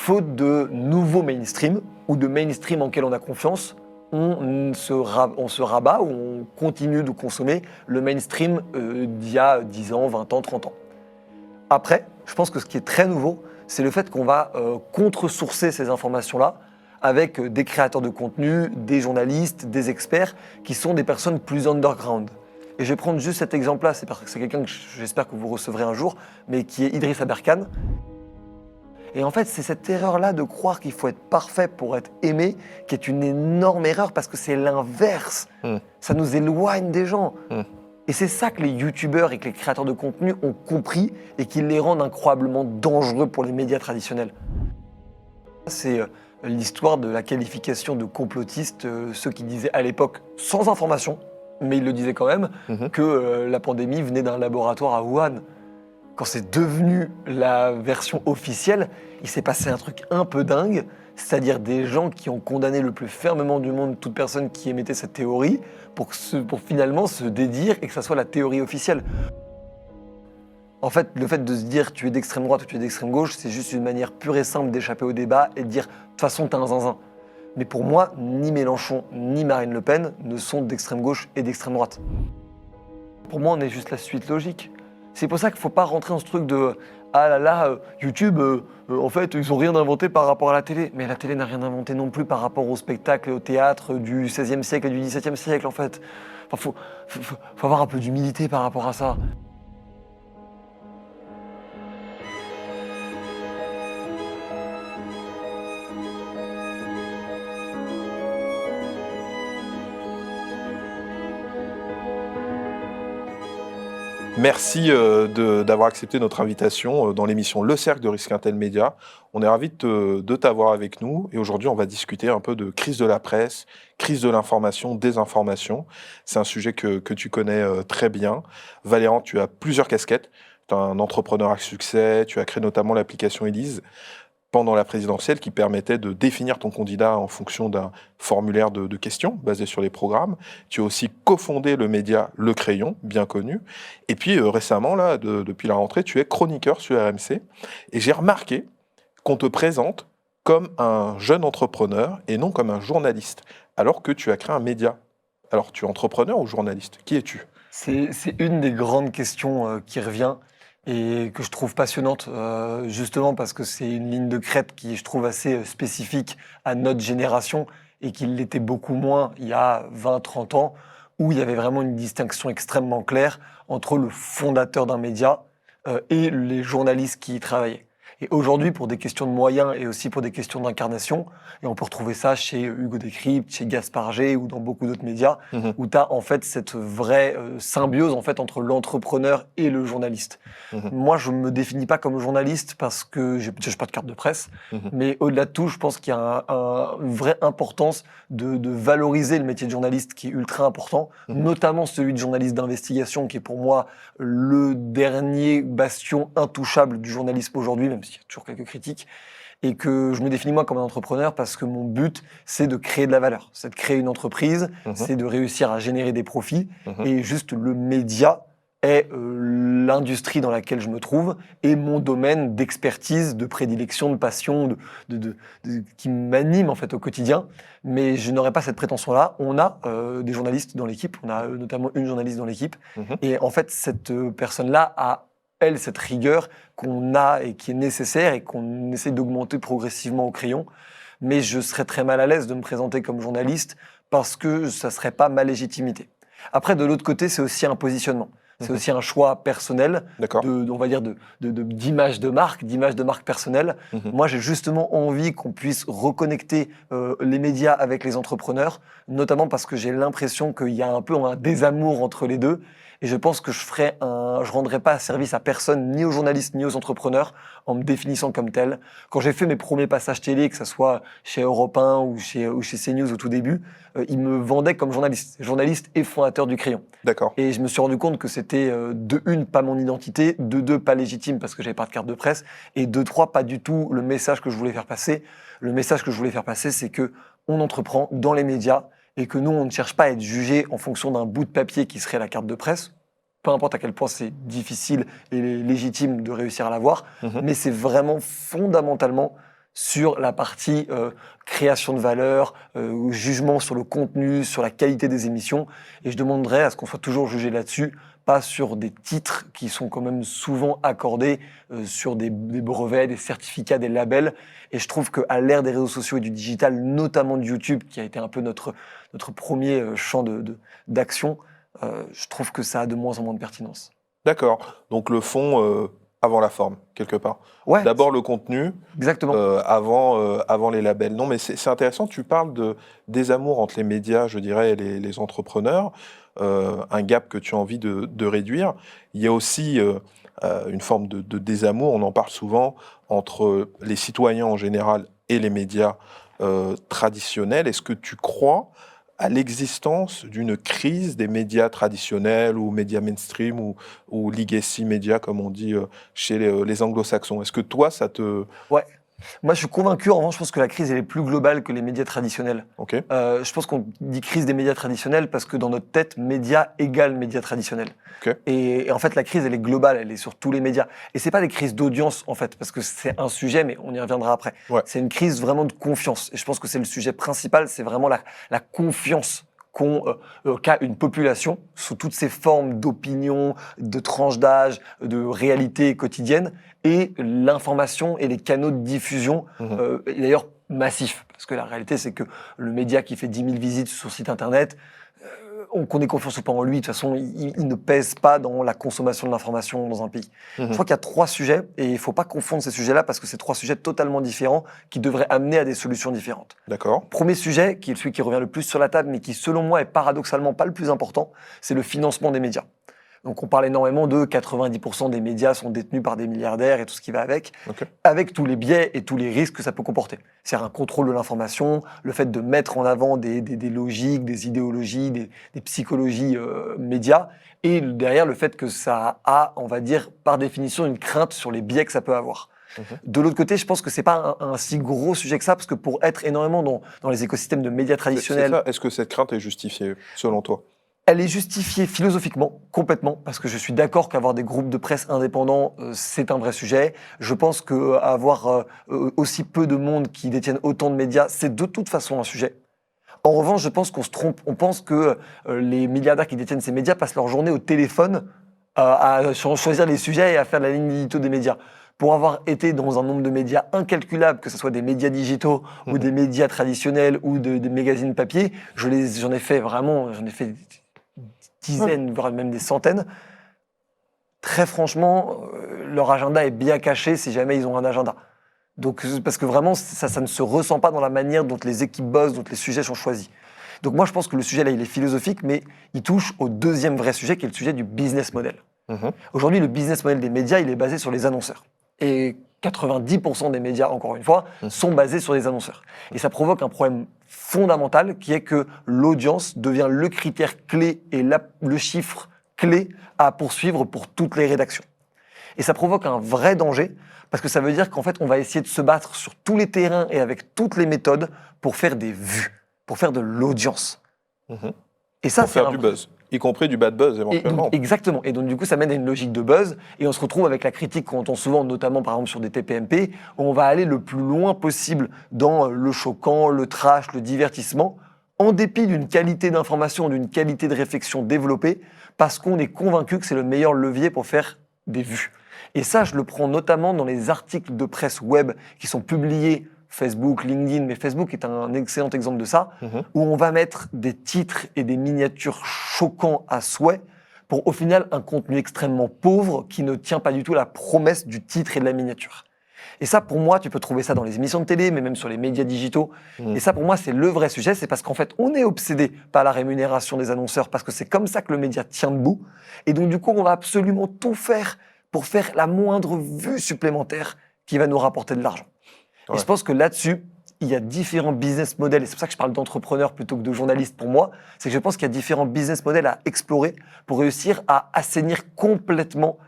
faute de nouveaux mainstream ou de mainstream en quel on a confiance, on se rabat ou on continue de consommer le mainstream d'il y a 10 ans, 20 ans, 30 ans. Après, je pense que ce qui est très nouveau, c'est le fait qu'on va contre-sourcer ces informations-là avec des créateurs de contenu, des journalistes, des experts, qui sont des personnes plus underground. Et je vais prendre juste cet exemple-là, c'est parce que c'est quelqu'un que j'espère que vous recevrez un jour, mais qui est Idriss Aberkan. Et en fait, c'est cette erreur-là de croire qu'il faut être parfait pour être aimé qui est une énorme erreur parce que c'est l'inverse. Ça nous éloigne des gens. Et c'est ça que les youtubeurs et que les créateurs de contenu ont compris et qui les rendent incroyablement dangereux pour les médias traditionnels. C'est l'histoire de la qualification de complotistes, ceux qui disaient à l'époque sans information, mais ils le disaient quand même, que la pandémie venait d'un laboratoire à Wuhan. Quand c'est devenu la version officielle, il s'est passé un truc un peu dingue, c'est-à-dire des gens qui ont condamné le plus fermement du monde toute personne qui émettait cette théorie pour finalement se dédire et que ça soit la théorie officielle. En fait, le fait de se dire tu es d'extrême droite ou tu es d'extrême gauche, c'est juste une manière pure et simple d'échapper au débat et de dire de toute façon t'es un zinzin. Mais pour moi, ni Mélenchon ni Marine Le Pen ne sont d'extrême gauche et d'extrême droite. Pour moi, on est juste la suite logique. C'est pour ça qu'il ne faut pas rentrer dans ce truc de « Ah là là, YouTube, en fait, ils n'ont rien inventé par rapport à la télé. » Mais la télé n'a rien inventé non plus par rapport au spectacle et au théâtre du XVIe siècle et du XVIIe siècle, en fait. Enfin, faut avoir un peu d'humilité par rapport à ça. Merci d'avoir accepté notre invitation dans l'émission Le Cercle de Risque Intel Média. On est ravis de t'avoir avec nous et aujourd'hui on va discuter un peu de crise de la presse, crise de l'information, désinformation. C'est un sujet que tu connais très bien. Valérant, tu as plusieurs casquettes. Tu es un entrepreneur à succès, tu as créé notamment l'application Élise pendant la présidentielle qui permettait de définir ton candidat en fonction d'un formulaire de questions basé sur les programmes. Tu as aussi cofondé le média Le Crayon, bien connu. Et puis récemment, là, depuis la rentrée, tu es chroniqueur sur RMC. Et j'ai remarqué qu'on te présente comme un jeune entrepreneur et non comme un journaliste, alors que tu as créé un média. Alors, tu es entrepreneur ou journaliste? Qui es-tu? C'est une des grandes questions qui revient et que je trouve passionnante, justement parce que c'est une ligne de crête qui, je trouve, assez spécifique à notre génération et qui l'était beaucoup moins il y a 20-30 ans, où il y avait vraiment une distinction extrêmement claire entre le fondateur d'un média et les journalistes qui y travaillaient. Et aujourd'hui, pour des questions de moyens et aussi pour des questions d'incarnation, et on peut retrouver ça chez Hugo Décrypte, chez Gaspard G ou dans beaucoup d'autres médias, où tu as en fait cette vraie symbiose en fait entre l'entrepreneur et le journaliste. Moi, je me définis pas comme journaliste parce que j'ai pas de carte de presse, mais au-delà de tout, je pense qu'il y a une vraie importance de valoriser le métier de journaliste qui est ultra important, notamment celui de journaliste d'investigation qui est pour moi le dernier bastion intouchable du journalisme aujourd'hui, même s'il y a toujours quelques critiques, et que je me définis moi comme un entrepreneur parce que mon but, c'est de créer de la valeur, c'est de créer une entreprise, c'est de réussir à générer des profits, et juste le média est l'industrie dans laquelle je me trouve et mon domaine d'expertise, de prédilection, de passion, qui m'anime en fait au quotidien. Mais je n'aurais pas cette prétention-là. On a des journalistes dans l'équipe, on a notamment une journaliste dans l'équipe, et en fait cette personne-là a elle cette rigueur qu'on a et qui est nécessaire et qu'on essaie d'augmenter progressivement au crayon. Mais je serais très mal à l'aise de me présenter comme journaliste parce que ça serait pas ma légitimité. Après, de l'autre côté, c'est aussi un positionnement. C'est aussi un choix personnel, on va dire d'image de marque personnelle. Moi, j'ai justement envie qu'on puisse reconnecter les médias avec les entrepreneurs, notamment parce que j'ai l'impression qu'il y a un peu un désamour entre les deux. Et je pense que je rendrai pas service à personne, ni aux journalistes, ni aux entrepreneurs, en me définissant comme tel. Quand j'ai fait mes premiers passages télé, que ce soit chez Europe 1 ou chez CNews au tout début, ils me vendaient comme journaliste et fondateur du Crayon. D'accord. Et je me suis rendu compte que c'était de une, pas mon identité, de deux, pas légitime parce que j'avais pas de carte de presse, et de trois, pas du tout le message que je voulais faire passer. Le message que je voulais faire passer, c'est que on entreprend dans les médias et que nous, on ne cherche pas à être jugé en fonction d'un bout de papier qui serait la carte de presse, peu importe à quel point c'est difficile et légitime de réussir à l'avoir, mais c'est vraiment fondamentalement sur la partie création de valeur, jugement sur le contenu, sur la qualité des émissions. Et je demanderais à ce qu'on soit toujours jugé là-dessus, pas sur des titres qui sont quand même souvent accordés sur des brevets, des certificats, des labels. Et je trouve qu'à l'ère des réseaux sociaux et du digital, notamment de YouTube, qui a été un peu notre premier champ d'action, je trouve que ça a de moins en moins de pertinence. D'accord. Donc le fond avant la forme, quelque part. Ouais, D'abord le contenu, exactement. avant les labels. Non, mais c'est intéressant, tu parles de désamour entre les médias, je dirais, et les entrepreneurs, un gap que tu as envie de réduire. Il y a aussi une forme de désamour, on en parle souvent, entre les citoyens en général et les médias traditionnels. Est-ce que tu crois à l'existence d'une crise des médias traditionnels ou médias mainstream ou legacy médias, comme on dit chez les anglo-saxons? Est-ce que toi, ça te... Ouais. Moi, je suis convaincu, en revanche, je pense que la crise elle est plus globale que les médias traditionnels. Ok. Je pense qu'on dit crise des médias traditionnels parce que dans notre tête, médias égale médias traditionnels. Ok. Et en fait, la crise, elle est globale, elle est sur tous les médias. Et c'est pas des crises d'audience, en fait, parce que c'est un sujet, mais on y reviendra après. Ouais. C'est une crise vraiment de confiance. Et je pense que c'est le sujet principal, c'est vraiment la confiance qu'a une population sous toutes ses formes d'opinion, de tranches d'âge, de réalité quotidienne, et l'information et les canaux de diffusion, et d'ailleurs massifs. Parce que la réalité, c'est que le média qui fait 10 000 visites sur site internet, qu'on ait confiance ou pas en lui, de toute façon, il ne pèse pas dans la consommation de l'information dans un pays. Je crois qu'il y a 3 sujets, et il ne faut pas confondre ces sujets-là, parce que c'est 3 sujets totalement différents qui devraient amener à des solutions différentes. D'accord. Premier sujet, qui est celui qui revient le plus sur la table, mais qui, selon moi, est paradoxalement pas le plus important, c'est le financement des médias. Donc on parle énormément de 90% des médias sont détenus par des milliardaires et tout ce qui va avec tous les biais et tous les risques que ça peut comporter. C'est-à-dire un contrôle de l'information, le fait de mettre en avant des logiques, des idéologies, des psychologies médias, et derrière le fait que ça a, on va dire, par définition, une crainte sur les biais que ça peut avoir. De l'autre côté, je pense que c'est pas un si gros sujet que ça, parce que pour être énormément dans les écosystèmes de médias traditionnels... C'est ça. Est-ce que cette crainte est justifiée, selon toi? Elle est justifiée philosophiquement, complètement, parce que je suis d'accord qu'avoir des groupes de presse indépendants, c'est un vrai sujet. Je pense qu'avoir aussi peu de monde qui détiennent autant de médias, c'est de toute façon un sujet. En revanche, je pense qu'on se trompe. On pense que les milliardaires qui détiennent ces médias passent leur journée au téléphone à choisir les sujets et à faire la ligne édito des médias. Pour avoir été dans un nombre de médias incalculable, que ce soit des médias digitaux ou des médias traditionnels ou des magazines papier, j'en ai fait dizaines, voire même des centaines. Très franchement, leur agenda est bien caché si jamais ils ont un agenda. Donc, parce que vraiment, ça ne se ressent pas dans la manière dont les équipes bossent, dont les sujets sont choisis. Donc moi, je pense que le sujet là, il est philosophique, mais il touche au deuxième vrai sujet, qui est le sujet du business model. Aujourd'hui, le business model des médias, il est basé sur les annonceurs. Et 90% des médias, encore une fois, sont basés sur les annonceurs. Et ça provoque un problème fondamental qui est que l'audience devient le critère clé et le chiffre clé à poursuivre pour toutes les rédactions. Et ça provoque un vrai danger parce que ça veut dire qu'en fait, on va essayer de se battre sur tous les terrains et avec toutes les méthodes pour faire des vues, pour faire de l'audience. Et ça, pour faire du buzz, y compris du bad buzz éventuellement. Exactement. Et donc, du coup, ça mène à une logique de buzz. Et on se retrouve avec la critique qu'on entend souvent, notamment par exemple sur des TPMP, où on va aller le plus loin possible dans le choquant, le trash, le divertissement, en dépit d'une qualité d'information, d'une qualité de réflexion développée, parce qu'on est convaincu que c'est le meilleur levier pour faire des vues. Et ça, je le prends notamment dans les articles de presse web qui sont publiés Facebook, LinkedIn, mais Facebook est un excellent exemple de ça, où on va mettre des titres et des miniatures choquants à souhait pour au final un contenu extrêmement pauvre qui ne tient pas du tout la promesse du titre et de la miniature. Et ça, pour moi, tu peux trouver ça dans les émissions de télé, mais même sur les médias digitaux. Et ça, pour moi, c'est le vrai sujet, c'est parce qu'en fait, on est obsédé par la rémunération des annonceurs, parce que c'est comme ça que le média tient debout. Et donc, du coup, on va absolument tout faire pour faire la moindre vue supplémentaire qui va nous rapporter de l'argent. Et je pense que là-dessus, il y a différents business models, et c'est pour ça que je parle d'entrepreneurs plutôt que de journalistes pour moi, c'est que je pense qu'il y a différents business models à explorer pour réussir à assainir complètement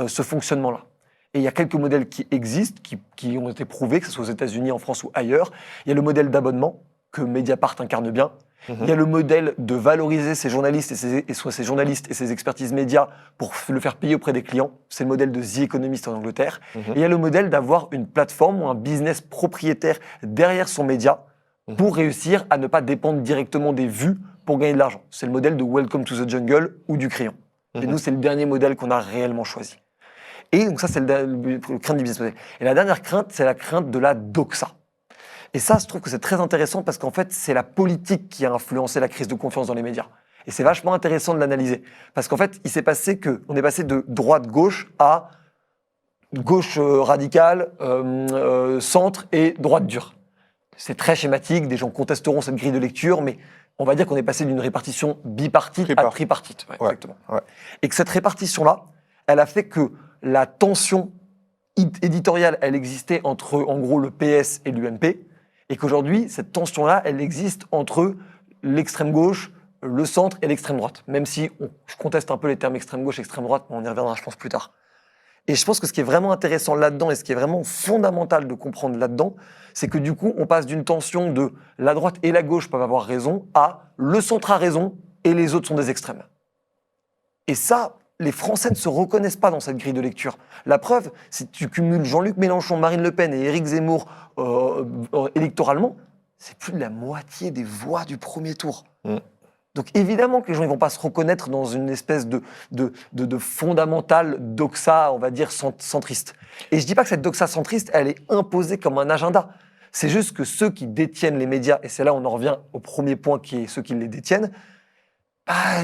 ce fonctionnement-là. Et il y a quelques modèles qui existent, qui ont été prouvés, que ce soit aux États-Unis, en France ou ailleurs. Il y a le modèle d'abonnement, que Mediapart incarne bien. Il y a le modèle de valoriser ces journalistes ces journalistes et ces expertises médias pour le faire payer auprès des clients. C'est le modèle de The Economist en Angleterre. Et il y a le modèle d'avoir une plateforme ou un business propriétaire derrière son média pour réussir à ne pas dépendre directement des vues pour gagner de l'argent. C'est le modèle de Welcome to the Jungle ou du crayon. Et nous, c'est le dernier modèle qu'on a réellement choisi. Et donc ça, c'est le crainte du business model. Et la dernière crainte, c'est la crainte de la doxa. Et ça, je trouve que c'est très intéressant parce qu'en fait, c'est la politique qui a influencé la crise de confiance dans les médias. Et c'est vachement intéressant de l'analyser. Parce qu'en fait, il s'est passé qu'on est passé de droite-gauche à gauche radicale, centre et droite dure. C'est très schématique, des gens contesteront cette grille de lecture, mais on va dire qu'on est passé d'une répartition bipartite à tripartite. Ouais, exactement. Ouais. Et que cette répartition-là, elle a fait que la tension éditoriale, elle existait entre, en gros, le PS et l'UMP, et qu'aujourd'hui, cette tension-là, elle existe entre l'extrême gauche, le centre et l'extrême droite. Même si je conteste un peu les termes extrême gauche, extrême droite, mais on y reviendra, je pense, plus tard. Et je pense que ce qui est vraiment intéressant là-dedans, et ce qui est vraiment fondamental de comprendre là-dedans, c'est que du coup, on passe d'une tension de la droite et la gauche peuvent avoir raison à le centre a raison et les autres sont des extrêmes. Et ça, les Français ne se reconnaissent pas dans cette grille de lecture. La preuve, si tu cumules Jean-Luc Mélenchon, Marine Le Pen et Éric Zemmour électoralement, c'est plus de la moitié des voix du premier tour. Donc évidemment que les gens ne vont pas se reconnaître dans une espèce de fondamentale doxa, on va dire, centriste. Et je ne dis pas que cette doxa centriste, elle est imposée comme un agenda. C'est juste que ceux qui détiennent les médias, et c'est là où on en revient au premier point qui est ceux qui les détiennent,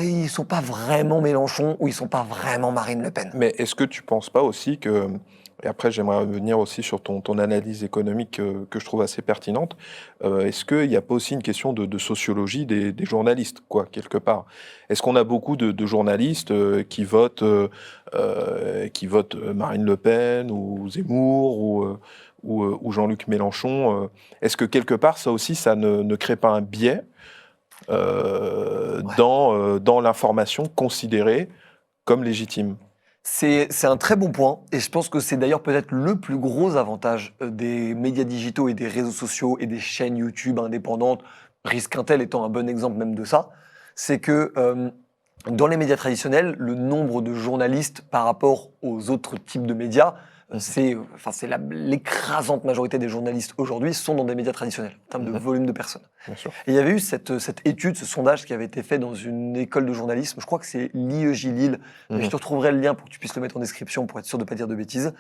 ils ne sont pas vraiment Mélenchon ou ils ne sont pas vraiment Marine Le Pen. Mais est-ce que tu ne penses pas aussi que, et après j'aimerais revenir aussi sur ton analyse économique que je trouve assez pertinente, est-ce qu'il n'y a pas aussi une question de sociologie des journalistes, quoi, quelque part? Est-ce qu'on a beaucoup de journalistes qui votent Marine Le Pen ou Zemmour ou Jean-Luc Mélenchon? Est-ce que quelque part, ça aussi, ça ne crée pas un biais dans l'information considérée comme légitime? C'est un très bon point, et je pense que c'est d'ailleurs peut-être le plus gros avantage des médias digitaux et des réseaux sociaux et des chaînes YouTube indépendantes, Risquintel étant un bon exemple même de ça, c'est que dans les médias traditionnels, le nombre de journalistes par rapport aux autres types de médias, l'écrasante majorité des journalistes aujourd'hui sont dans des médias traditionnels, en termes de volume de personnes. Bien sûr. Et il y avait eu cette étude, ce sondage qui avait été fait dans une école de journalisme, je crois que c'est l'IEJ Lille, mais je te retrouverai le lien pour que tu puisses le mettre en description pour être sûr de ne pas dire de bêtises,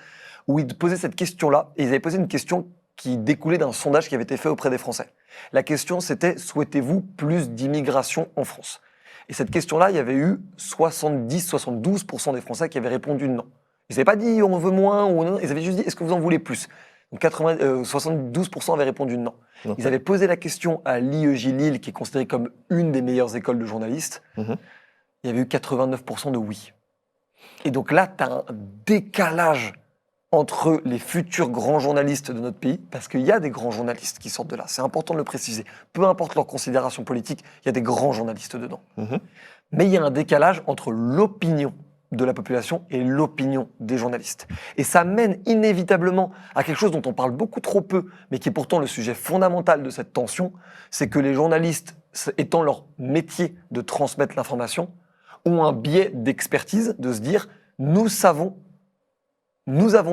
où ils posaient cette question-là, et ils avaient posé une question qui découlait d'un sondage qui avait été fait auprès des Français. La question, c'était « Souhaitez-vous plus d'immigration en France ?» Et cette question-là, il y avait eu 70-72% des Français qui avaient répondu non. Ils n'avaient pas dit on veut moins ou non, ils avaient juste dit est-ce que vous en voulez plus. Donc 72% avaient répondu non. Okay. Ils avaient posé la question à l'IEJ Lille, qui est considérée comme une des meilleures écoles de journalistes. Il y avait eu 89% de oui. Et donc là, tu as un décalage entre les futurs grands journalistes de notre pays, parce qu'il y a des grands journalistes qui sortent de là. C'est important de le préciser. Peu importe leur considération politique, il y a des grands journalistes dedans. Mais il y a un décalage entre l'opinion de la population et l'opinion des journalistes. Et ça mène inévitablement à quelque chose dont on parle beaucoup trop peu, mais qui est pourtant le sujet fondamental de cette tension, c'est que les journalistes, étant leur métier de transmettre l'information, ont un biais d'expertise, de se dire « nous avons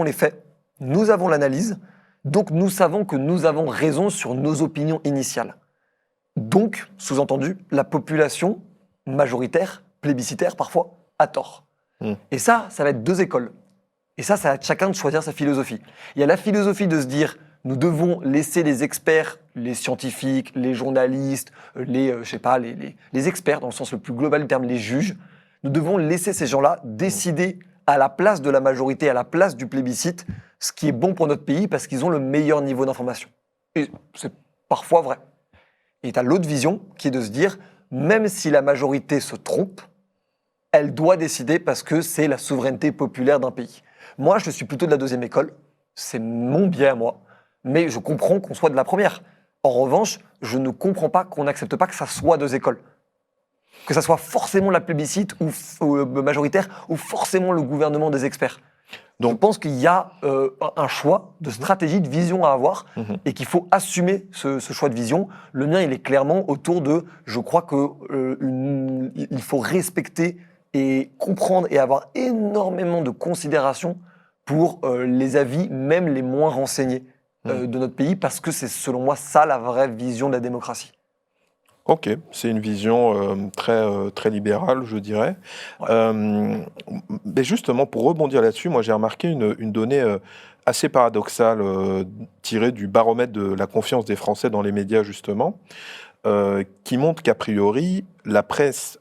les faits, nous avons l'analyse, donc nous savons que nous avons raison sur nos opinions initiales. » Donc, sous-entendu, la population majoritaire, plébiscitaire parfois, a tort. Et ça va être deux écoles. Et ça va être chacun de choisir sa philosophie. Il y a la philosophie de se dire, nous devons laisser les experts, les scientifiques, les journalistes, les experts, dans le sens le plus global du terme, les juges, nous devons laisser ces gens-là décider à la place de la majorité, à la place du plébiscite, ce qui est bon pour notre pays parce qu'ils ont le meilleur niveau d'information. Et c'est parfois vrai. Et tu as l'autre vision qui est de se dire, même si la majorité se trompe, elle doit décider parce que c'est la souveraineté populaire d'un pays. Moi, je suis plutôt de la deuxième école, c'est mon biais à moi, mais je comprends qu'on soit de la première. En revanche, je ne comprends pas qu'on n'accepte pas que ça soit deux écoles. Que ça soit forcément la plébiscite ou majoritaire ou forcément le gouvernement des experts. Je pense qu'il y a un choix de stratégie, de vision à avoir et qu'il faut assumer ce choix de vision. Le mien, il est clairement autour de, je crois qu'il faut respecter et comprendre et avoir énormément de considération pour les avis, même les moins renseignés de notre pays, parce que c'est selon moi ça la vraie vision de la démocratie. Ok, c'est une vision très libérale, je dirais. Ouais. Mais justement, pour rebondir là-dessus, moi j'ai remarqué une donnée assez paradoxale tirée du baromètre de la confiance des Français dans les médias, justement, qui montre qu'a priori, la presse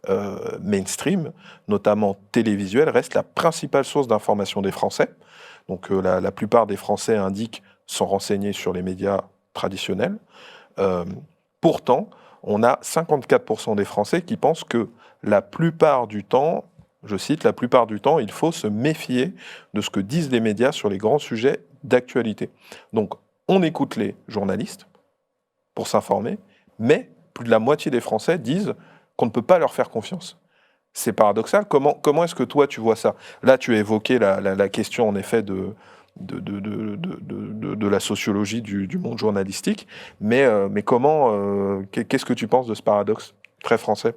mainstream, notamment télévisuelle, reste la principale source d'information des Français. Donc la plupart des Français indiquent sont renseignés sur les médias traditionnels. Pourtant, on a 54% des Français qui pensent que la plupart du temps, je cite, la plupart du temps, il faut se méfier de ce que disent les médias sur les grands sujets d'actualité. Donc, on écoute les journalistes pour s'informer, mais plus de la moitié des Français disent qu'on ne peut pas leur faire confiance. C'est paradoxal. Comment est-ce que toi, tu vois ça? Là, tu as évoqué la question, en effet, de la sociologie du monde journalistique, mais comment, qu'est-ce que tu penses de ce paradoxe très français?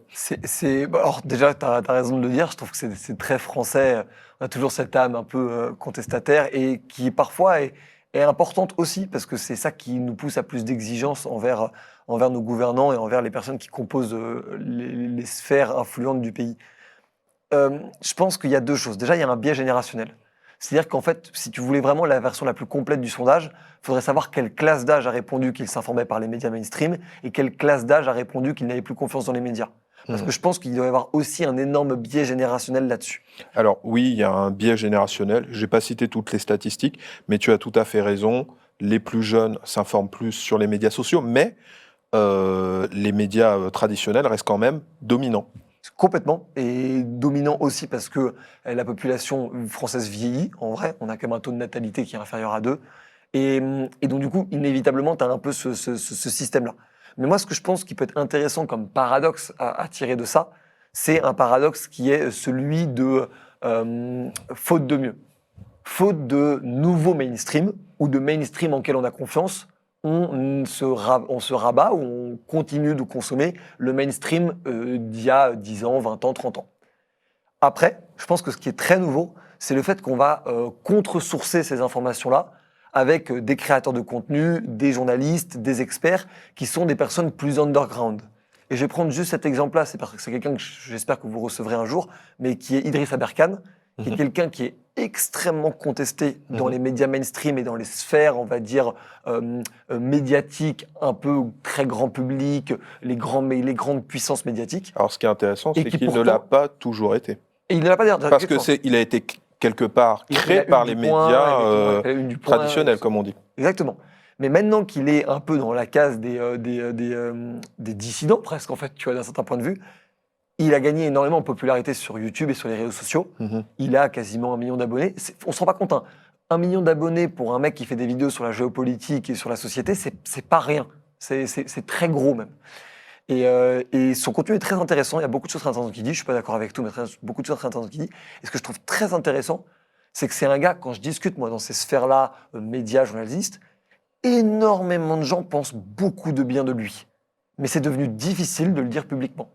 Alors déjà, tu as raison de le dire, je trouve que c'est très français. On a toujours cette âme un peu contestataire et qui parfois est importante aussi, parce que c'est ça qui nous pousse à plus d'exigences envers nos gouvernants et envers les personnes qui composent les sphères influentes du pays. Je pense qu'il y a deux choses. Déjà, il y a un biais générationnel. C'est-à-dire qu'en fait, si tu voulais vraiment la version la plus complète du sondage, il faudrait savoir quelle classe d'âge a répondu qu'il s'informait par les médias mainstream et quelle classe d'âge a répondu qu'il n'avait plus confiance dans les médias. Parce que je pense qu'il doit y avoir aussi un énorme biais générationnel là-dessus. Alors oui, il y a un biais générationnel. Je n'ai pas cité toutes les statistiques, mais tu as tout à fait raison. Les plus jeunes s'informent plus sur les médias sociaux, mais les médias traditionnels restent quand même dominants. Complètement, et dominant aussi parce que la population française vieillit, en vrai, on a quand même un taux de natalité qui est inférieur à 2, et donc du coup, inévitablement, tu as un peu ce système-là. Mais moi, ce que je pense qui peut être intéressant comme paradoxe à tirer de ça, c'est un paradoxe qui est celui de faute de mieux. Faute de nouveaux mainstream, ou de mainstream en quel on a confiance, on se rabat ou on continue de consommer le mainstream d'il y a 10 ans, 20 ans, 30 ans. Après, je pense que ce qui est très nouveau, c'est le fait qu'on va contre-sourcer ces informations-là avec des créateurs de contenu, des journalistes, des experts, qui sont des personnes plus underground. Et je vais prendre juste cet exemple-là, c'est parce que c'est quelqu'un que j'espère que vous recevrez un jour, mais qui est Idriss Aberkan, qui est quelqu'un qui est extrêmement contesté dans les médias mainstream et dans les sphères, on va dire, médiatiques, un peu très grand public, les grandes puissances médiatiques. Alors ce qui est intéressant, c'est qu'il pourtant, ne l'a pas toujours été. Et il ne l'a pas dit. Parce qu'il a été quelque part créé par les médias traditionnels, comme on dit. Exactement. Mais maintenant qu'il est un peu dans la case des dissidents, presque, en fait, tu vois, d'un certain point de vue, il a gagné énormément en popularité sur YouTube et sur les réseaux sociaux. Il a quasiment 1 million d'abonnés. On se rend pas compte, hein. 1 million d'abonnés pour un mec qui fait des vidéos sur la géopolitique et sur la société, c'est pas rien. C'est très gros même. Et son contenu est très intéressant. Il y a beaucoup de choses très intéressantes qu'il dit. Je suis pas d'accord avec tout, mais beaucoup de choses très intéressantes qu'il dit. Et ce que je trouve très intéressant, c'est que c'est un gars, quand je discute moi dans ces sphères-là, médias, journalistes, énormément de gens pensent beaucoup de bien de lui. Mais c'est devenu difficile de le dire publiquement.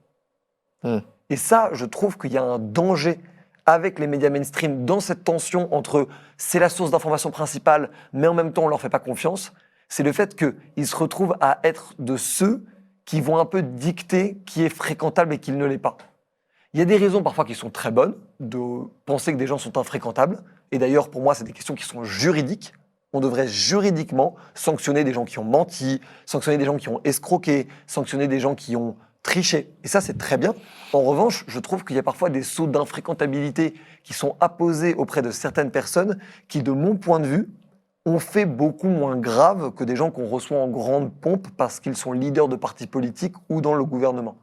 Et ça, je trouve qu'il y a un danger avec les médias mainstream dans cette tension entre c'est la source d'information principale, mais en même temps on leur fait pas confiance. C'est le fait qu'ils se retrouvent à être de ceux qui vont un peu dicter qui est fréquentable et qui ne l'est pas. Il y a des raisons parfois qui sont très bonnes de penser que des gens sont infréquentables. Et d'ailleurs, pour moi, c'est des questions qui sont juridiques. On devrait juridiquement sanctionner des gens qui ont menti, sanctionner des gens qui ont escroqué, sanctionner des gens qui ont triché. Et ça, c'est très bien. En revanche, je trouve qu'il y a parfois des sauts d'infréquentabilité qui sont apposés auprès de certaines personnes qui, de mon point de vue, ont fait beaucoup moins grave que des gens qu'on reçoit en grande pompe parce qu'ils sont leaders de partis politiques ou dans le gouvernement.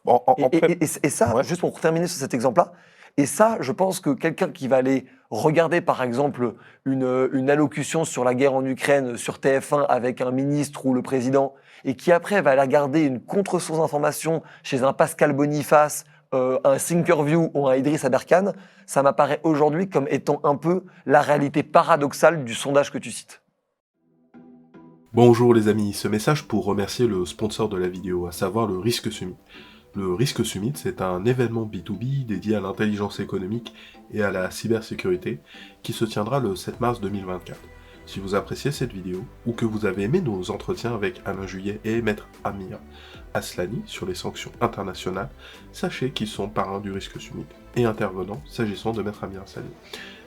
Bon, et ça, ouais. Juste pour terminer sur cet exemple-là, et ça, je pense que quelqu'un qui va aller regarder, par exemple, une allocution sur la guerre en Ukraine sur TF1 avec un ministre ou le président, et qui après va aller regarder une contre-source d'information chez un Pascal Boniface un Thinkerview ou un Idriss Aberkane, ça m'apparaît aujourd'hui comme étant un peu la réalité paradoxale du sondage que tu cites. Bonjour les amis, ce message pour remercier le sponsor de la vidéo, à savoir le Risque Summit. Le Risque Summit, c'est un événement B2B dédié à l'intelligence économique et à la cybersécurité qui se tiendra le 7 mars 2024. Si vous appréciez cette vidéo ou que vous avez aimé nos entretiens avec Alain Juillet et Maître Amir Aslani sur les sanctions internationales, sachez qu'ils sont parrains du Risque Summit et intervenants s'agissant de Maître Amir Aslani.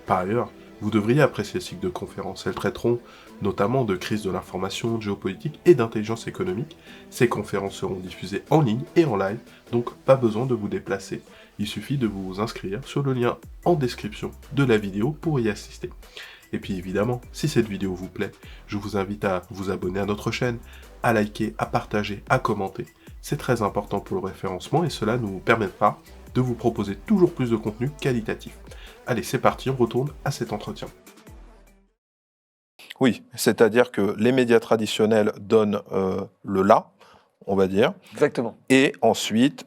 Par ailleurs, vous devriez apprécier ce cycle de conférences. Elles traiteront notamment de crise de l'information, de géopolitique et d'intelligence économique. Ces conférences seront diffusées en ligne et en live, donc pas besoin de vous déplacer. Il suffit de vous inscrire sur le lien en description de la vidéo pour y assister. Et puis évidemment, si cette vidéo vous plaît, je vous invite à vous abonner à notre chaîne, à liker, à partager, à commenter. C'est très important pour le référencement et cela nous permettra de vous proposer toujours plus de contenu qualitatif. Allez, c'est parti, on retourne à cet entretien. Oui, c'est-à-dire que les médias traditionnels donnent le là, on va dire. Exactement. Et ensuite,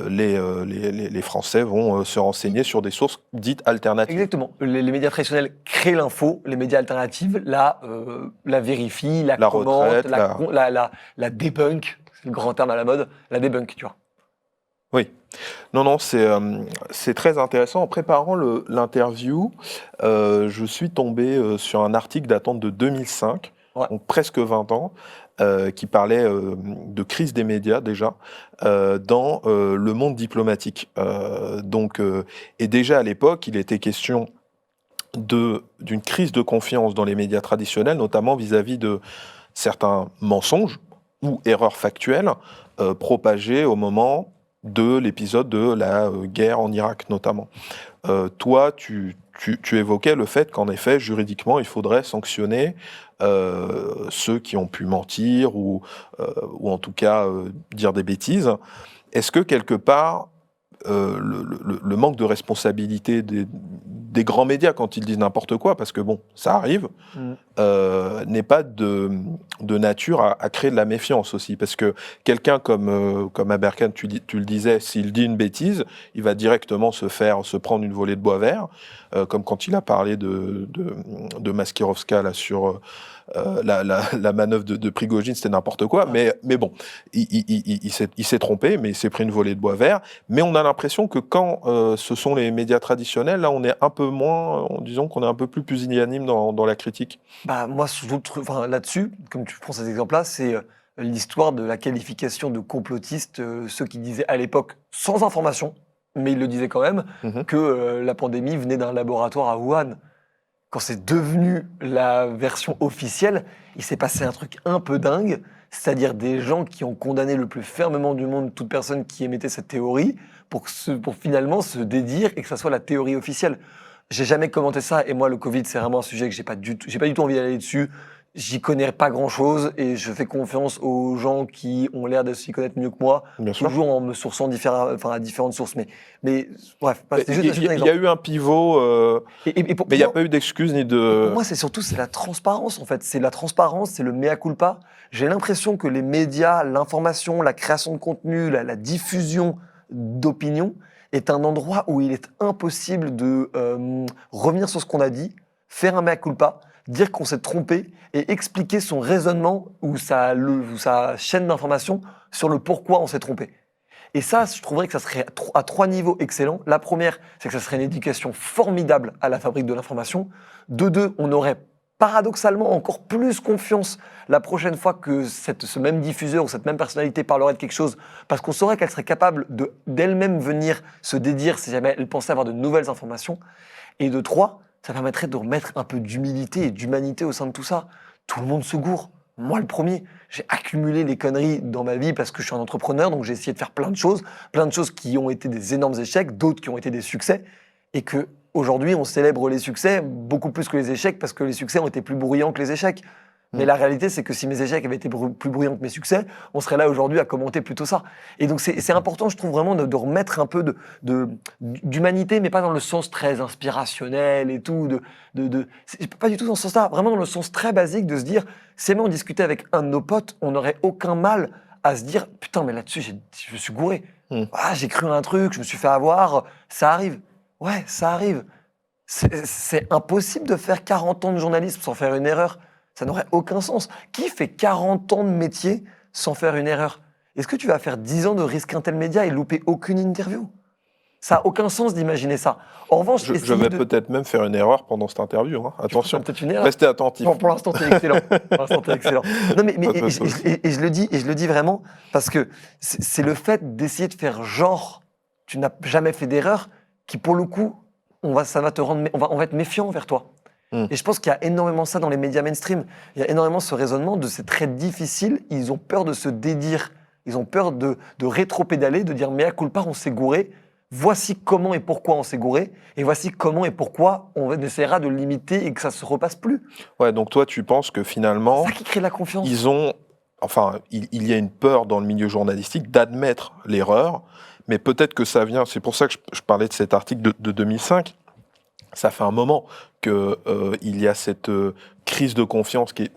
les Français vont se renseigner sur des sources dites alternatives. Exactement. Les médias traditionnels créent l'info, les médias alternatifs la vérifient, la commentent, retraite, la débunk, c'est le grand terme à la mode, la débunk, tu vois. Oui. Non, c'est très intéressant. En préparant l'interview, je suis tombé sur un article datant de 2005, Ouais. donc presque 20 ans, qui parlait de crise des médias déjà dans le monde diplomatique. Et déjà à l'époque, il était question d'une crise de confiance dans les médias traditionnels, notamment vis-à-vis de certains mensonges ou erreurs factuelles propagées au moment de l'épisode de la guerre en Irak notamment. Toi, tu évoquais le fait qu'en effet, juridiquement, il faudrait sanctionner ceux qui ont pu mentir ou en tout cas dire des bêtises. Est-ce que quelque part, le manque de responsabilité des grands médias quand ils disent n'importe quoi, parce que bon, ça arrive, n'est pas de nature à créer de la méfiance aussi, parce que quelqu'un comme Aberkane, tu le disais, s'il dit une bêtise, il va directement se prendre une volée de bois vert, comme quand il a parlé de Maskirovska là sur la manœuvre de Prigojine, c'était n'importe quoi, mais bon, il s'est trompé, mais il s'est pris une volée de bois vert. Mais on a l'impression que quand ce sont les médias traditionnels, là, on est un peu moins, disons qu'on est un peu plus pusillanime dans la critique. Bah, moi, là-dessus, comme tu prends cet exemple-là, c'est l'histoire de la qualification de complotistes, ceux qui disaient à l'époque, sans information, mais ils le disaient quand même, que la pandémie venait d'un laboratoire à Wuhan. Quand c'est devenu la version officielle, il s'est passé un truc un peu dingue, c'est-à-dire des gens qui ont condamné le plus fermement du monde toute personne qui émettait cette théorie pour finalement se dédire et que ça soit la théorie officielle. J'ai jamais commenté ça et moi le Covid c'est vraiment un sujet que j'ai pas du tout envie d'aller dessus. J'y connais pas grand-chose et je fais confiance aux gens qui ont l'air de s'y connaître mieux que moi, Bien sûr. toujours en me sourçant à différentes sources. Mais bref, c'était Il juste un y exemple. a eu un pivot, mais il n'y a moi- pas eu d'excuses ni de... Pour moi, c'est la transparence, en fait. C'est la transparence, c'est le mea culpa. J'ai l'impression que les médias, l'information, la création de contenu, la diffusion d'opinion est un endroit où il est impossible de revenir sur ce qu'on a dit, faire un mea culpa, dire qu'on s'est trompé et expliquer son raisonnement ou sa chaîne d'information sur le pourquoi on s'est trompé. Et ça, je trouverais que ça serait à 3 niveaux excellents. La première, c'est que ça serait une éducation formidable à la fabrique de l'information. De 2, on aurait paradoxalement encore plus confiance la prochaine fois que ce même diffuseur ou cette même personnalité parlerait de quelque chose, parce qu'on saurait qu'elle serait capable d'elle-même venir se dédire si jamais elle pensait avoir de nouvelles informations. Et de 3, ça permettrait de remettre un peu d'humilité et d'humanité au sein de tout ça. Tout le monde se gourre. Moi, le premier, j'ai accumulé les conneries dans ma vie parce que je suis un entrepreneur, donc j'ai essayé de faire plein de choses qui ont été des énormes échecs, d'autres qui ont été des succès, et que aujourd'hui, on célèbre les succès beaucoup plus que les échecs parce que les succès ont été plus bruyants que les échecs. Mais la réalité, c'est que si mes échecs avaient été plus bruyants que mes succès, on serait là aujourd'hui à commenter plutôt ça. Et donc, c'est important, je trouve vraiment, de remettre un peu d'humanité, mais pas dans le sens très inspirationnel et tout. Pas du tout dans ce sens-là, vraiment dans le sens très basique de se dire, si jamais on discutait avec un de nos potes, on n'aurait aucun mal à se dire « Putain, mais là-dessus, je me suis gouré. Mm. Ah, j'ai cru à un truc, je me suis fait avoir. » Ça arrive. Ouais, ça arrive. C'est impossible de faire 40 ans de journalisme sans faire une erreur. Ça n'aurait aucun sens. Qui fait 40 ans de métier sans faire une erreur? Est-ce que tu vas faire 10 ans de Risque Intel Média et louper aucune interview? Ça n'a aucun sens d'imaginer ça. En revanche, Je vais peut-être même faire une erreur pendant cette interview. Hein. Attention, peut-être une erreur. restez attentifs. Bon, pour l'instant, t'es excellent. Pour l'instant, t'es excellent. Non, mais et je le dis vraiment parce que c'est le fait d'essayer de faire genre tu n'as jamais fait d'erreur qui, pour le coup, ça va te rendre, on va être méfiant envers toi. Et je pense qu'il y a énormément ça dans les médias mainstream. Il y a énormément ce raisonnement de c'est très difficile. Ils ont peur de se dédire. Ils ont peur de rétro-pédaler, de dire mea culpa, on s'est gouré. Voici comment et pourquoi on s'est gouré, et voici comment et pourquoi on essaiera de le limiter et que ça ne se repasse plus. Ouais, donc toi, tu penses que finalement, C'est ça qui crée la confiance. il y a une peur dans le milieu journalistique d'admettre l'erreur, mais peut-être que ça vient, c'est pour ça que je parlais de cet article de 2005, ça fait un moment qu'il y a cette crise de confiance qui est,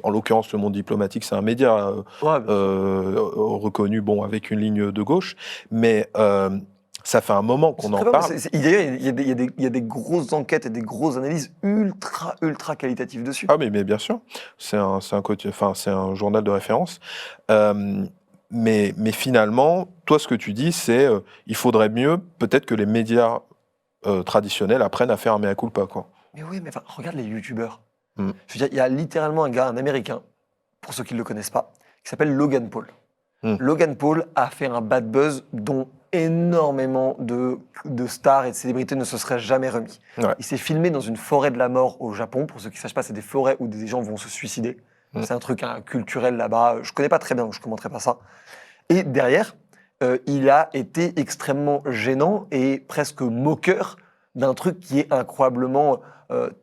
en l'occurrence, Le Monde diplomatique, c'est un média reconnu, avec une ligne de gauche, mais ça fait un moment qu'on en parle. Il y a des grosses enquêtes et des grosses analyses ultra qualitatives dessus. Ah mais bien sûr, c'est un journal de référence. Mais finalement, toi, ce que tu dis, c'est il faudrait mieux, peut-être que les médias traditionnels apprennent à faire un mea culpa, quoi. Mais oui, mais regarde les youtubeurs. Je veux dire, il y a littéralement un Américain, pour ceux qui ne le connaissent pas, qui s'appelle Logan Paul. Logan Paul a fait un bad buzz dont énormément de stars et de célébrités ne se seraient jamais remis. Ouais. Il s'est filmé dans une forêt de la mort au Japon. Pour ceux qui ne sachent pas, c'est des forêts où des gens vont se suicider. C'est un truc culturel là-bas. Je ne connais pas très bien, donc je ne commenterai pas ça. Et derrière, il a été extrêmement gênant et presque moqueur d'un truc qui est incroyablement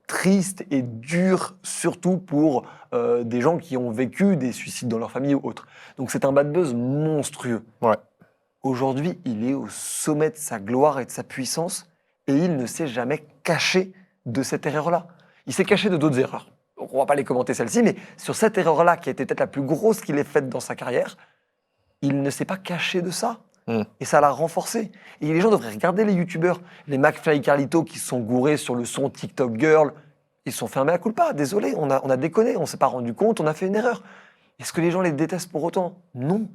triste et dur, surtout pour des gens qui ont vécu des suicides dans leur famille ou autre. Donc c'est un bad buzz monstrueux. Ouais. Aujourd'hui, il est au sommet de sa gloire et de sa puissance et il ne s'est jamais caché de cette erreur-là. Il s'est caché de d'autres erreurs. Donc on ne va pas les commenter celle-ci, mais sur cette erreur-là, qui a été peut-être la plus grosse qu'il ait faite dans sa carrière, il ne s'est pas caché de ça. Et ça l'a renforcé. Et les gens devraient regarder les youtubeurs, les McFly et Carlito qui se sont gourés sur le son TikTok Girl. Ils se sont fermés à culpa. Désolé, on a déconné, on ne s'est pas rendu compte, on a fait une erreur. Est-ce que les gens les détestent pour autant? Non.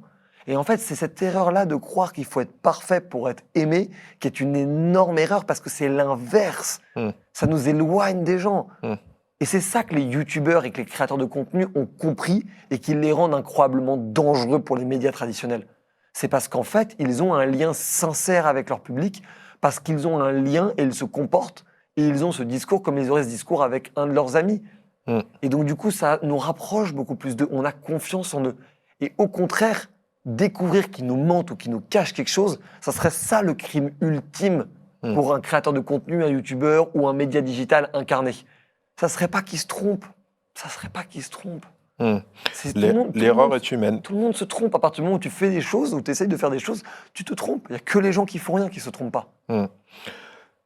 Et en fait, c'est cette erreur-là de croire qu'il faut être parfait pour être aimé qui est une énorme erreur parce que c'est l'inverse. Ça nous éloigne des gens. Et c'est ça que les youtubeurs et que les créateurs de contenu ont compris et qui les rendent incroyablement dangereux pour les médias traditionnels. C'est parce qu'en fait, ils ont un lien sincère avec leur public, parce qu'ils ont un lien et ils se comportent, et ils ont ce discours comme ils auraient ce discours avec un de leurs amis. Et donc, du coup, ça nous rapproche beaucoup plus d'eux. On a confiance en eux. Et au contraire, découvrir qu'ils nous mentent ou qu'ils nous cachent quelque chose, ça serait ça le crime ultime pour un créateur de contenu, un youtubeur ou un média digital incarné. Ça serait pas qu'il se trompe. Ça serait pas qu'il se trompe. L'erreur est humaine. Tout le monde se trompe. À partir du moment où tu fais des choses, où tu essayes de faire des choses, tu te trompes. Il n'y a que les gens qui font rien qui se trompent pas.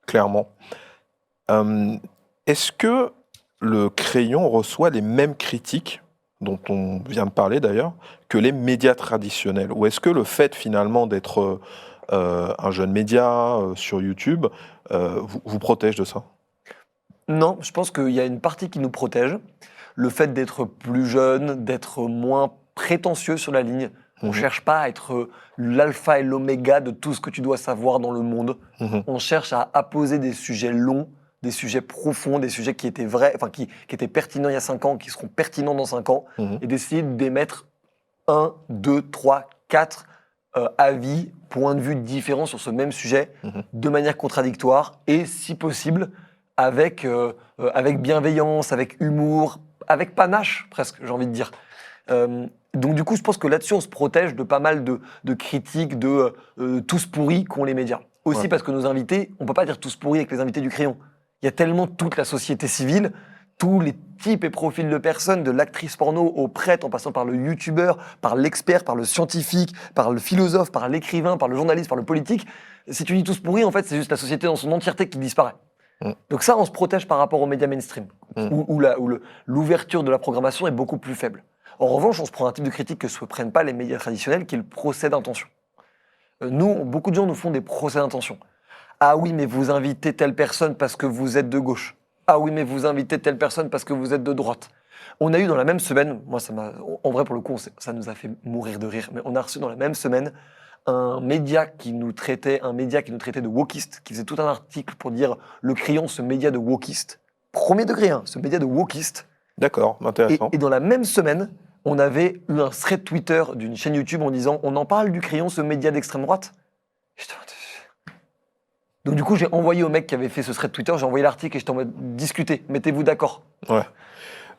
Clairement. Est-ce que le Crayon reçoit les mêmes critiques, dont on vient de parler d'ailleurs, que les médias traditionnels? Ou est-ce que le fait finalement d'être un jeune média sur YouTube vous protège de ça? Non, je pense qu'il y a une partie qui nous protège. Le fait d'être plus jeune, d'être moins prétentieux sur la ligne. On ne cherche pas à être l'alpha et l'oméga de tout ce que tu dois savoir dans le monde. On cherche à apposer des sujets longs, des sujets profonds, des sujets qui étaient vrais, enfin qui étaient pertinents il y a 5 ans, qui seront pertinents dans 5 ans, et d'essayer d'émettre 1, 2, 3, 4 avis, points de vue différents sur ce même sujet, de manière contradictoire, et si possible, avec bienveillance, avec humour, avec panache, presque, j'ai envie de dire. Donc du coup, je pense que là-dessus, on se protège de pas mal de critiques, de tous pourris qu'ont les médias. Aussi parce que nos invités, on ne peut pas dire tous pourris avec les invités du Crayon. Il y a tellement toute la société civile, tous les types et profils de personnes, de l'actrice porno au prêtre, en passant par le youtubeur, par l'expert, par le scientifique, par le philosophe, par l'écrivain, par le journaliste, par le politique. Si tu dis tous pourris, en fait, c'est juste la société dans son entièreté qui disparaît. Donc ça, on se protège par rapport aux médias mainstream, où l'ouverture de la programmation est beaucoup plus faible. En revanche, on se prend un type de critique que se prennent pas les médias traditionnels, qui est le procès d'intention. Beaucoup de gens nous font des procès d'intention. Ah oui, mais vous invitez telle personne parce que vous êtes de gauche. Ah oui, mais vous invitez telle personne parce que vous êtes de droite. On a eu dans la même semaine, moi en vrai pour le coup, ça nous a fait mourir de rire, mais on a reçu dans la même semaine un média qui nous traitait de wokiste, qui faisait tout un article pour dire le Crayon, ce média de wokiste. Premier degré, hein, ce média de wokiste. D'accord, intéressant. Et dans la même semaine, on avait eu un thread Twitter d'une chaîne YouTube en disant on en parle du Crayon, ce média d'extrême droite. Donc du coup, j'ai envoyé au mec qui avait fait ce thread Twitter, j'ai envoyé l'article et j'étais en mode discutez, mettez-vous d'accord.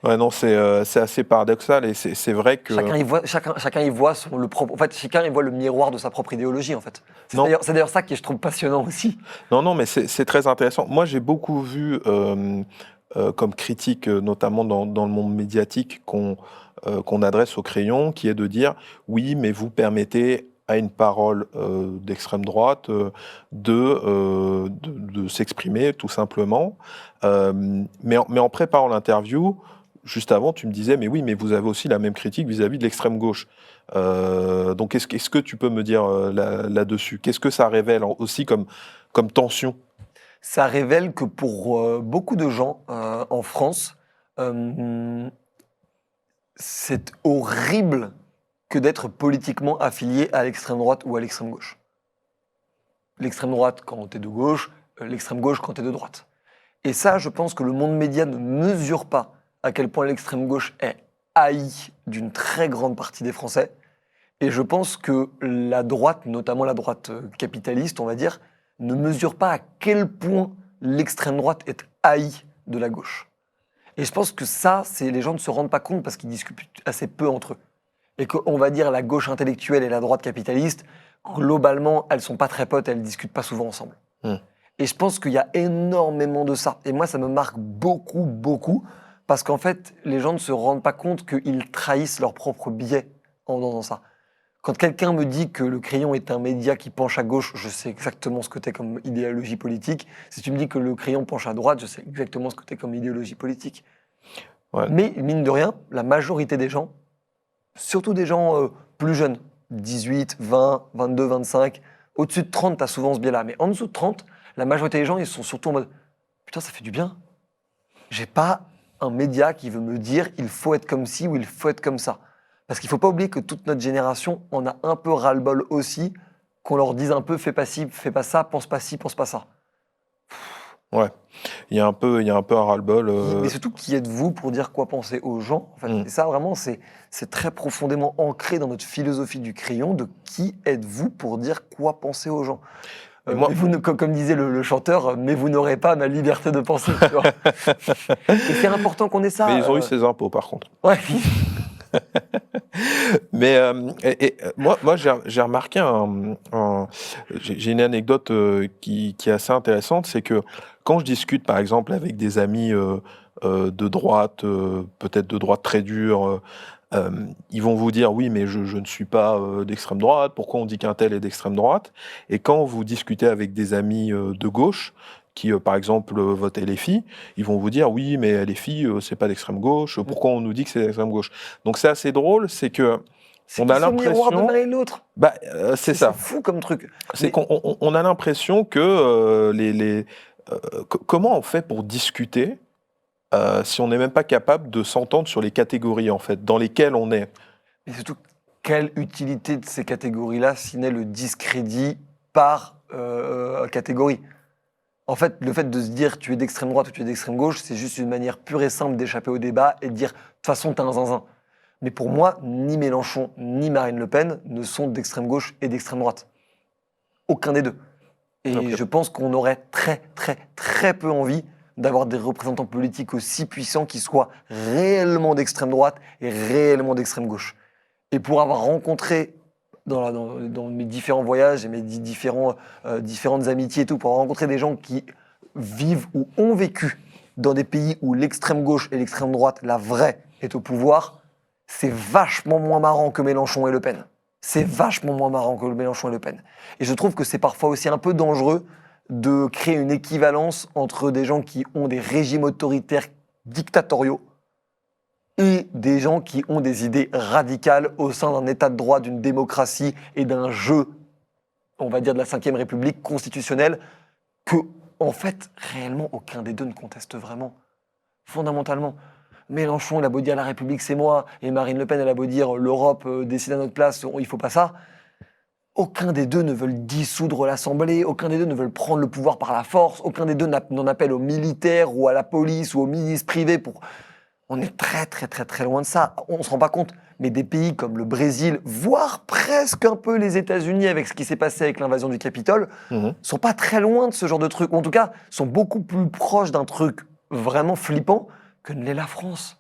Ouais, non, c'est assez paradoxal et c'est vrai que... Chacun y voit en fait, chacun y voit le miroir de sa propre idéologie, en fait. C'est d'ailleurs ça qui est, je trouve, passionnant aussi. Non, mais c'est très intéressant. Moi, j'ai beaucoup vu comme critique, notamment dans le monde médiatique, qu'on adresse au Crayon, qui est de dire oui, mais vous permettez à une parole d'extrême droite de s'exprimer, tout simplement. Mais en préparant l'interview, juste avant, tu me disais, mais oui, mais vous avez aussi la même critique vis-à-vis de l'extrême gauche. Donc, est-ce que tu peux me dire là-dessus? Qu'est-ce que ça révèle aussi comme tension? Ça révèle que pour beaucoup de gens en France, c'est horrible que d'être politiquement affilié à l'extrême droite ou à l'extrême gauche. L'extrême droite quand t'es de gauche, l'extrême gauche quand t'es de droite. Et ça, je pense que le monde média ne mesure pas à quel point l'extrême gauche est haïe d'une très grande partie des Français. Et je pense que la droite, notamment la droite capitaliste, on va dire, ne mesure pas à quel point l'extrême droite est haïe de la gauche. Et je pense que ça, les gens ne se rendent pas compte parce qu'ils discutent assez peu entre eux. Et qu'on va dire la gauche intellectuelle et la droite capitaliste, globalement, elles sont pas très potes, elles discutent pas souvent ensemble. Et je pense qu'il y a énormément de ça. Et moi, ça me marque beaucoup, beaucoup, parce qu'en fait, les gens ne se rendent pas compte qu'ils trahissent leur propre biais en faisant ça. Quand quelqu'un me dit que le Crayon est un média qui penche à gauche, je sais exactement ce que t'es comme idéologie politique. Si tu me dis que le Crayon penche à droite, je sais exactement ce que t'es comme idéologie politique. Ouais. Mais mine de rien, la majorité des gens, surtout des gens plus jeunes, 18, 20, 22, 25, au-dessus de 30, t'as souvent ce biais-là. Mais en dessous de 30, la majorité des gens, ils sont surtout en mode « Putain, ça fait du bien. J'ai pas un média qui veut me dire « Il faut être comme ci ou il faut être comme ça ». Parce qu'il ne faut pas oublier que toute notre génération en a un peu ras-le-bol aussi, qu'on leur dise un peu « fais pas ci, fais pas ça, pense pas ci, pense pas ça ». Ouais, il y a un peu un ras-le-bol. Mais surtout, qui êtes-vous pour dire quoi penser aux gens en fait. Et ça, vraiment, c'est très profondément ancré dans notre philosophie du Crayon, de qui êtes-vous pour dire quoi penser aux gens. Moi, comme disait le chanteur, mais vous n'aurez pas ma liberté de penser. Tu vois. Et c'est important qu'on ait ça. Mais ils ont eu ces impôts, par contre. Ouais. Mais moi j'ai remarqué j'ai une anecdote qui est assez intéressante, c'est que quand je discute par exemple avec des amis de droite, peut-être de droite très dure, ils vont vous dire oui mais je ne suis pas d'extrême droite, pourquoi on dit qu'un tel est d'extrême droite? Et quand vous discutez avec des amis de gauche, qui, par exemple, votent LFI, ils vont vous dire oui, mais LFI, c'est pas d'extrême gauche. Pourquoi on nous dit que c'est d'extrême gauche? Donc c'est assez drôle, c'est que on a l'impression. C'est le miroir de l'un et l'autre. Bah, c'est ça. C'est fou comme truc. C'est qu'on a l'impression que comment on fait pour discuter si on n'est même pas capable de s'entendre sur les catégories en fait dans lesquelles on est. Et surtout, quelle utilité de ces catégories-là, si n'est le discrédit par catégorie? En fait, le fait de se dire tu es d'extrême droite ou tu es d'extrême gauche, c'est juste une manière pure et simple d'échapper au débat et de dire de toute façon, t'es un zinzin. Mais pour moi, ni Mélenchon ni Marine Le Pen ne sont d'extrême gauche et d'extrême droite. Aucun des deux. Et Okay. je pense qu'on aurait très, très, très peu envie d'avoir des représentants politiques aussi puissants qui soient réellement d'extrême droite et réellement d'extrême gauche. Et pour avoir rencontré dans mes différents voyages et mes différentes amitiés et tout, pour avoir rencontré des gens qui vivent ou ont vécu dans des pays où l'extrême gauche et l'extrême droite, la vraie, est au pouvoir, c'est vachement moins marrant que Mélenchon et Le Pen. C'est vachement moins marrant que Mélenchon et Le Pen. Et je trouve que c'est parfois aussi un peu dangereux de créer une équivalence entre des gens qui ont des régimes autoritaires dictatoriaux et des gens qui ont des idées radicales au sein d'un état de droit, d'une démocratie et d'un jeu, on va dire, de la Ve République constitutionnelle, que, en fait, réellement, aucun des deux ne conteste vraiment. Fondamentalement. Mélenchon, il a beau dire la République, c'est moi, et Marine Le Pen, elle a beau dire l'Europe décide à notre place, il faut pas ça. Aucun des deux ne veulent dissoudre l'Assemblée, aucun des deux ne veulent prendre le pouvoir par la force, aucun des deux n'en appelle aux militaires ou à la police ou aux milices privées pour... On est très très très très loin de ça. On ne se rend pas compte, mais des pays comme le Brésil, voire presque un peu les États-Unis avec ce qui s'est passé avec l'invasion du Capitole, sont pas très loin de ce genre de truc. Ou en tout cas, sont beaucoup plus proches d'un truc vraiment flippant que ne l'est la France.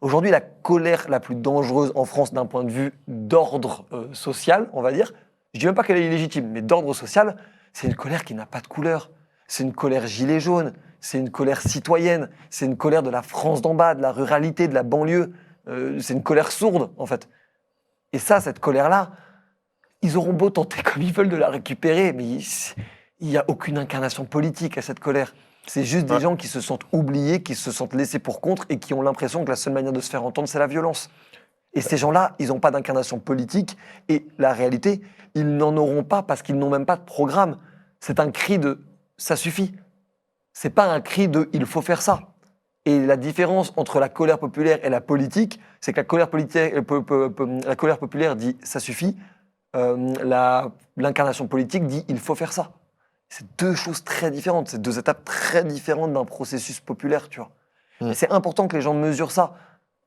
Aujourd'hui, la colère la plus dangereuse en France d'un point de vue d'ordre social, on va dire, je dis même pas qu'elle est illégitime, mais d'ordre social, c'est une colère qui n'a pas de couleur. C'est une colère gilet jaune, c'est une colère citoyenne, c'est une colère de la France d'en bas, de la ruralité, de la banlieue. C'est une colère sourde, en fait. Et ça, cette colère-là, ils auront beau tenter comme ils veulent de la récupérer, mais il n'y a aucune incarnation politique à cette colère. C'est juste des gens qui se sentent oubliés, qui se sentent laissés pour compte et qui ont l'impression que la seule manière de se faire entendre, c'est la violence. Et ces gens-là, ils n'ont pas d'incarnation politique. Et la réalité, ils n'en auront pas parce qu'ils n'ont même pas de programme. C'est un cri de « ça suffit ». C'est pas un cri de « il faut faire ça ». Et la différence entre la colère populaire et la politique, c'est que la colère populaire dit « ça suffit », l'incarnation politique dit « il faut faire ça ». C'est deux choses très différentes, c'est deux étapes très différentes d'un processus populaire, tu vois. Et c'est important que les gens mesurent ça,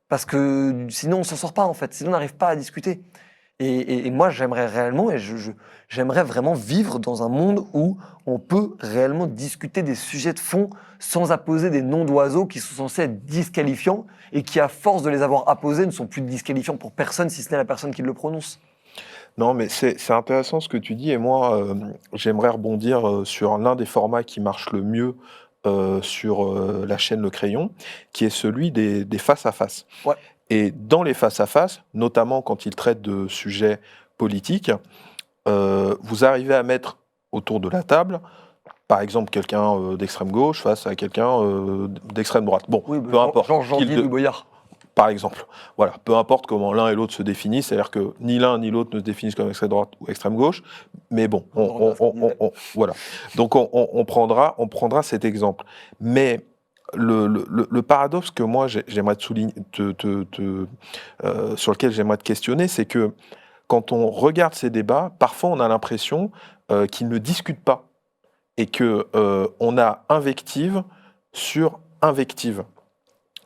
parce que sinon on s'en sort pas en fait, sinon on n'arrive pas à discuter. Et moi j'aimerais réellement, j'aimerais vraiment vivre dans un monde où on peut réellement discuter des sujets de fond sans apposer des noms d'oiseaux qui sont censés être disqualifiants et qui, à force de les avoir apposés, ne sont plus disqualifiants pour personne si ce n'est la personne qui le prononce. Non, mais c'est intéressant ce que tu dis, et moi, j'aimerais rebondir sur l'un des formats qui marche le mieux sur la chaîne Le Crayon, qui est celui des face-à-face. Ouais. Et dans les face-à-face, notamment quand ils traitent de sujets politiques, vous arrivez à mettre autour de la table, par exemple, quelqu'un d'extrême gauche face à quelqu'un d'extrême droite. Bon, Oui, peu importe. Jean-Janvier du Boyard. Par exemple. Voilà, peu importe comment l'un et l'autre se définissent, c'est-à-dire que ni l'un ni l'autre ne se définissent comme extrême droite ou extrême gauche, mais bon, voilà. Donc on prendra cet exemple. Mais le paradoxe que moi j'aimerais te souligner, sur lequel j'aimerais te questionner, c'est que quand on regarde ces débats, parfois on a l'impression qu'ils ne discutent pas et que on a invective sur invective.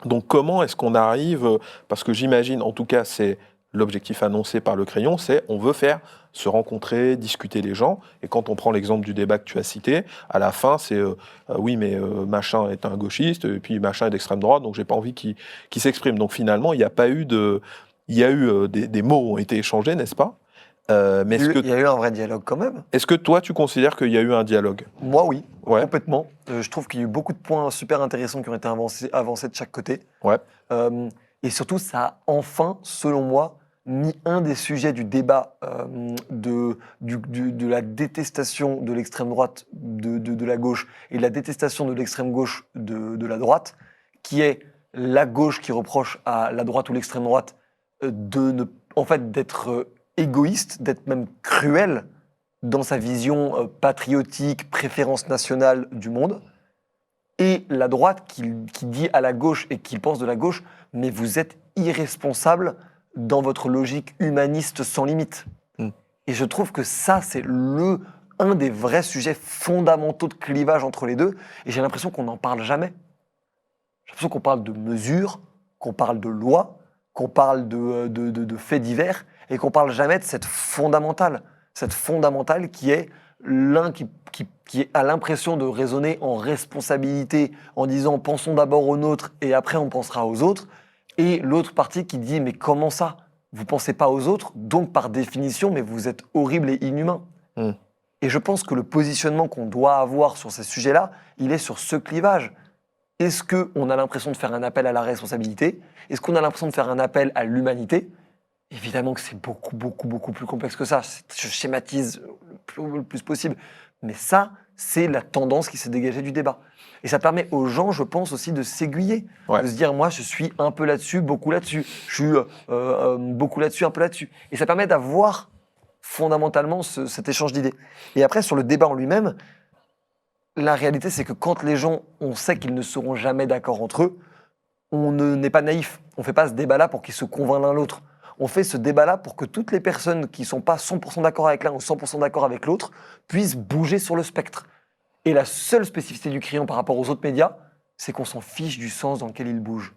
Donc comment est-ce qu'on arrive, parce que j'imagine, en tout cas c'est l'objectif annoncé par Le Crayon, c'est on veut faire se rencontrer, discuter les gens, et quand on prend l'exemple du débat que tu as cité, à la fin c'est oui mais machin est un gauchiste, et puis machin est d'extrême droite, donc j'ai pas envie qu'il s'exprime. Donc finalement il n'y a pas eu il y a eu des mots ont été échangés, n'est-ce pas? Mais Il y a eu un vrai dialogue quand même. Est-ce que toi tu considères qu'il y a eu un dialogue? Moi oui, Ouais. complètement. Je trouve qu'il y a eu beaucoup de points super intéressants qui ont été avancés de chaque côté. Ouais. Et surtout, ça a enfin, selon moi, mis un des sujets du débat de la détestation de l'extrême droite de la gauche et de la détestation de l'extrême gauche de la droite, qui est la gauche qui reproche à la droite ou l'extrême droite d'être égoïste, d'être même cruel dans sa vision patriotique, préférence nationale du monde, et la droite qui dit à la gauche et qui pense de la gauche, mais vous êtes irresponsable dans votre logique humaniste sans limite. Et je trouve que ça, c'est un des vrais sujets fondamentaux de clivage entre les deux, et j'ai l'impression qu'on n'en parle jamais. J'ai l'impression qu'on parle de mesures, qu'on parle de lois, qu'on parle de faits divers, et qu'on parle jamais de cette fondamentale qui est l'un qui a l'impression de raisonner en responsabilité, en disant pensons d'abord aux nôtres et après on pensera aux autres, et l'autre partie qui dit mais comment ça? Vous pensez pas aux autres, donc par définition, mais vous êtes horrible et inhumain. Et je pense que le positionnement qu'on doit avoir sur ces sujets-là, il est sur ce clivage. Est-ce qu'on a l'impression de faire un appel à la responsabilité? Est-ce qu'on a l'impression de faire un appel à l'humanité? Évidemment que c'est beaucoup plus complexe que ça. Je schématise le plus possible. Mais ça, c'est la tendance qui s'est dégagée du débat. Et ça permet aux gens, je pense, aussi de s'aiguiller, Ouais. de se dire, moi, je suis un peu là-dessus, beaucoup là-dessus. Je suis beaucoup là-dessus, un peu là-dessus. Et ça permet d'avoir fondamentalement cet échange d'idées. Et après, sur le débat en lui-même, la réalité, c'est que quand les gens, on sait qu'ils ne seront jamais d'accord entre eux, on n'est pas naïf. On ne fait pas ce débat-là pour qu'ils se convainquent l'un l'autre. On fait ce débat-là pour que toutes les personnes qui ne sont pas 100% d'accord avec l'un ou 100% d'accord avec l'autre puissent bouger sur le spectre. Et la seule spécificité du Crayon par rapport aux autres médias, c'est qu'on s'en fiche du sens dans lequel il bouge.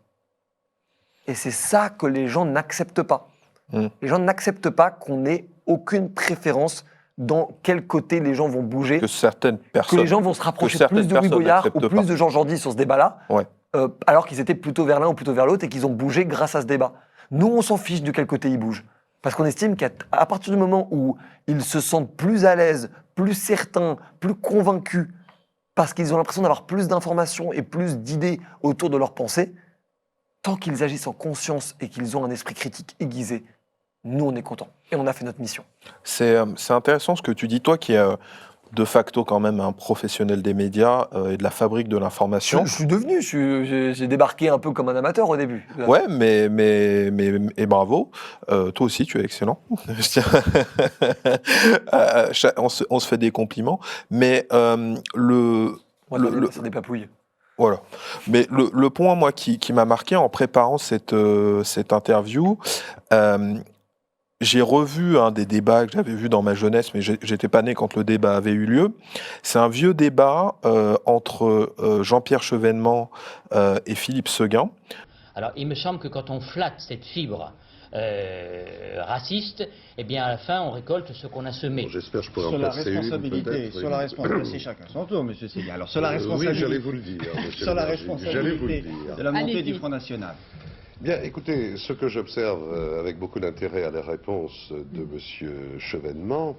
Et c'est ça que les gens n'acceptent pas. Les gens n'acceptent pas qu'on n'ait aucune préférence dans quel côté les gens vont bouger, Que certaines personnes... que les gens vont se rapprocher certaines plus de Louis personnes Boyard ou n'acceptent plus pas. de Jean Jordi sur ce débat-là, Ouais. alors qu'ils étaient plutôt vers l'un ou plutôt vers l'autre et qu'ils ont bougé grâce à ce débat. Nous, on s'en fiche de quel côté ils bougent. Parce qu'on estime qu'à partir du moment où ils se sentent plus à l'aise, plus certains, plus convaincus, parce qu'ils ont l'impression d'avoir plus d'informations et plus d'idées autour de leurs pensées, tant qu'ils agissent en conscience et qu'ils ont un esprit critique aiguisé, nous, on est contents. Et on a fait notre mission. C'est intéressant ce que tu dis, toi qui es de facto quand même un professionnel des médias et de la fabrique de l'information. Je suis devenu, j'ai débarqué un peu comme un amateur au début. Ouais, et bravo. Toi aussi, tu es excellent. On se fait des compliments. Mais Ça des papouilles. voilà. Mais le point, moi, qui m'a marqué en préparant cette interview, j'ai revu un des débats que j'avais vu dans ma jeunesse, mais j'étais pas né quand le débat avait eu lieu. C'est un vieux débat entre Jean-Pierre Chevènement et Philippe Séguin. Alors, il me semble que quand on flatte cette fibre raciste, eh bien, à la fin, on récolte ce qu'on a semé. Bon, j'espère que je pourrai Sur en la passer une, responsabilité, peut-être, sur la responsabilité, c'est chacun son tour, monsieur Séguin. Alors, sur la oui, responsabilité, j'allais vous le dire, monsieur sur la Lénergie, j'allais vous le responsabilité dire. de la montée Allez-y. du Front National. Bien, écoutez, ce que j'observe avec beaucoup d'intérêt à la réponse de monsieur Chevènement,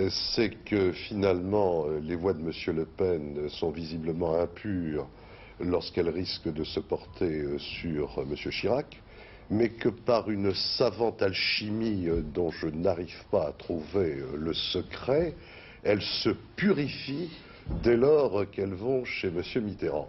c'est que finalement, les voix de monsieur Le Pen sont visiblement impures lorsqu'elles risquent de se porter sur monsieur Chirac, mais que par une savante alchimie dont je n'arrive pas à trouver le secret, elles se purifient dès lors qu'elles vont chez monsieur Mitterrand.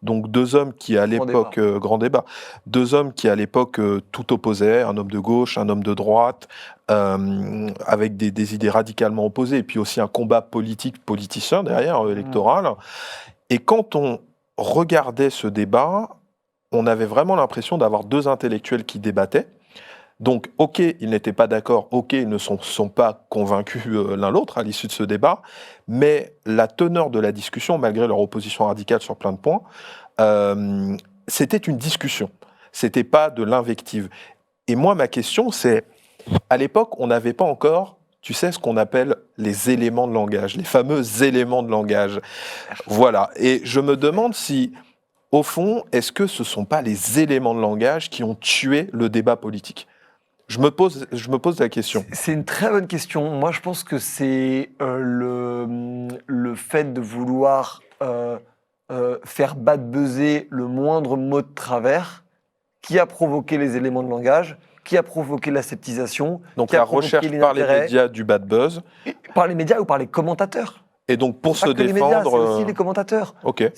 Donc deux hommes qui à Grand l'époque, grand débat, deux hommes qui à l'époque tout opposaient, un homme de gauche, un homme de droite, avec des idées radicalement opposées, et puis aussi un combat politicien derrière, électoral. Et quand on regardait ce débat, on avait vraiment l'impression d'avoir deux intellectuels qui débattaient. Donc, ok, ils n'étaient pas d'accord, ok, ils ne sont pas convaincus l'un l'autre à l'issue de ce débat, mais la teneur de la discussion, malgré leur opposition radicale sur plein de points, c'était une discussion, c'était pas de l'invective. Et moi, ma question, c'est, à l'époque, on n'avait pas encore, tu sais, ce qu'on appelle les éléments de langage, les fameux éléments de langage. Voilà, et je me demande si, au fond, est-ce que ce ne sont pas les éléments de langage qui ont tué le débat politique ? Je me pose la question. C'est une très bonne question. Moi, je pense que c'est le fait de vouloir faire buzzer le moindre mot de travers qui a provoqué les éléments de langage, qui a provoqué l'aseptisation, Donc qui a la provoqué recherche par les l'intérêt, médias du bad buzz. par les médias ou par les commentateurs. Et donc pour se Pas que les médias, défendre... c'est aussi les commentateurs. Ok.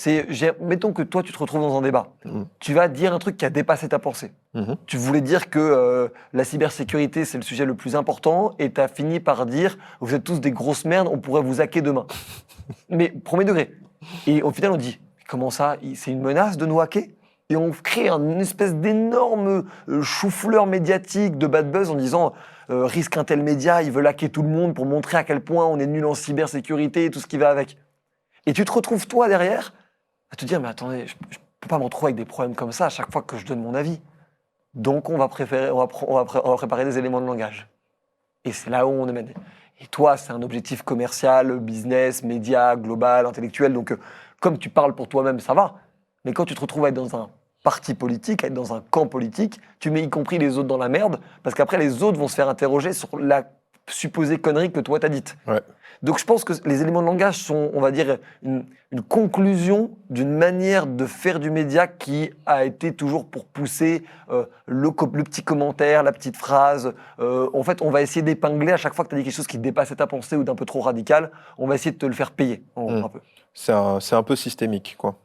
Mettons que toi, tu te retrouves dans un débat. Mhm. Tu vas dire un truc qui a dépassé ta pensée. Mhm. Tu voulais dire que la cybersécurité, c'est le sujet le plus important, et tu as fini par dire « Vous êtes tous des grosses merdes, on pourrait vous hacker demain. » Mais premier degré. Et au final, on dit « Comment ça? C'est une menace de nous hacker ?» Et on crée une espèce d'énorme chou-fleur médiatique de bad buzz en disant risque un tel média, ils veulent hacker tout le monde pour montrer à quel point on est nul en cybersécurité et tout ce qui va avec. Et tu te retrouves, toi, derrière, à te dire, mais attendez, je ne peux pas m'en trouver avec des problèmes comme ça à chaque fois que je donne mon avis. Donc, on va préparer des éléments de langage. Et c'est là où on est mené. Et toi, c'est un objectif commercial, business, média, global, intellectuel. Donc, comme tu parles pour toi-même, ça va. Mais quand tu te retrouves à être dans un parti politique, à être dans un camp politique, tu mets y compris les autres dans la merde, parce qu'après, les autres vont se faire interroger sur la supposée connerie que toi t'as dite. Ouais. Donc je pense que les éléments de langage sont, on va dire, une conclusion d'une manière de faire du média qui a été toujours pour pousser le petit commentaire, la petite phrase. En fait, on va essayer d'épingler à chaque fois que tu as dit quelque chose qui dépassait ta pensée ou d'un peu trop radical, on va essayer de te le faire payer. Un peu. C'est un peu systémique, quoi.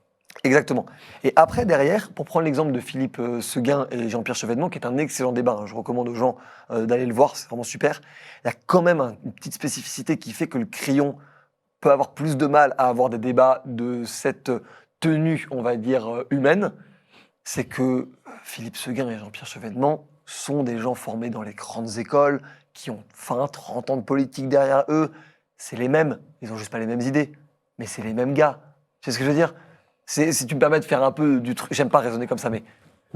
Exactement. Et après, derrière, pour prendre l'exemple de Philippe Seguin et Jean-Pierre Chevènement, qui est un excellent débat, hein, je recommande aux gens d'aller le voir, c'est vraiment super, il y a quand même une petite spécificité qui fait que le crayon peut avoir plus de mal à avoir des débats de cette tenue, on va dire, humaine, c'est que Philippe Seguin et Jean-Pierre Chevènement sont des gens formés dans les grandes écoles, qui ont 20, 30 ans de politique derrière eux. C'est les mêmes, ils n'ont juste pas les mêmes idées, mais c'est les mêmes gars. Tu sais ce que je veux dire ? Si tu me permets de faire un peu du truc, j'aime pas raisonner comme ça, mais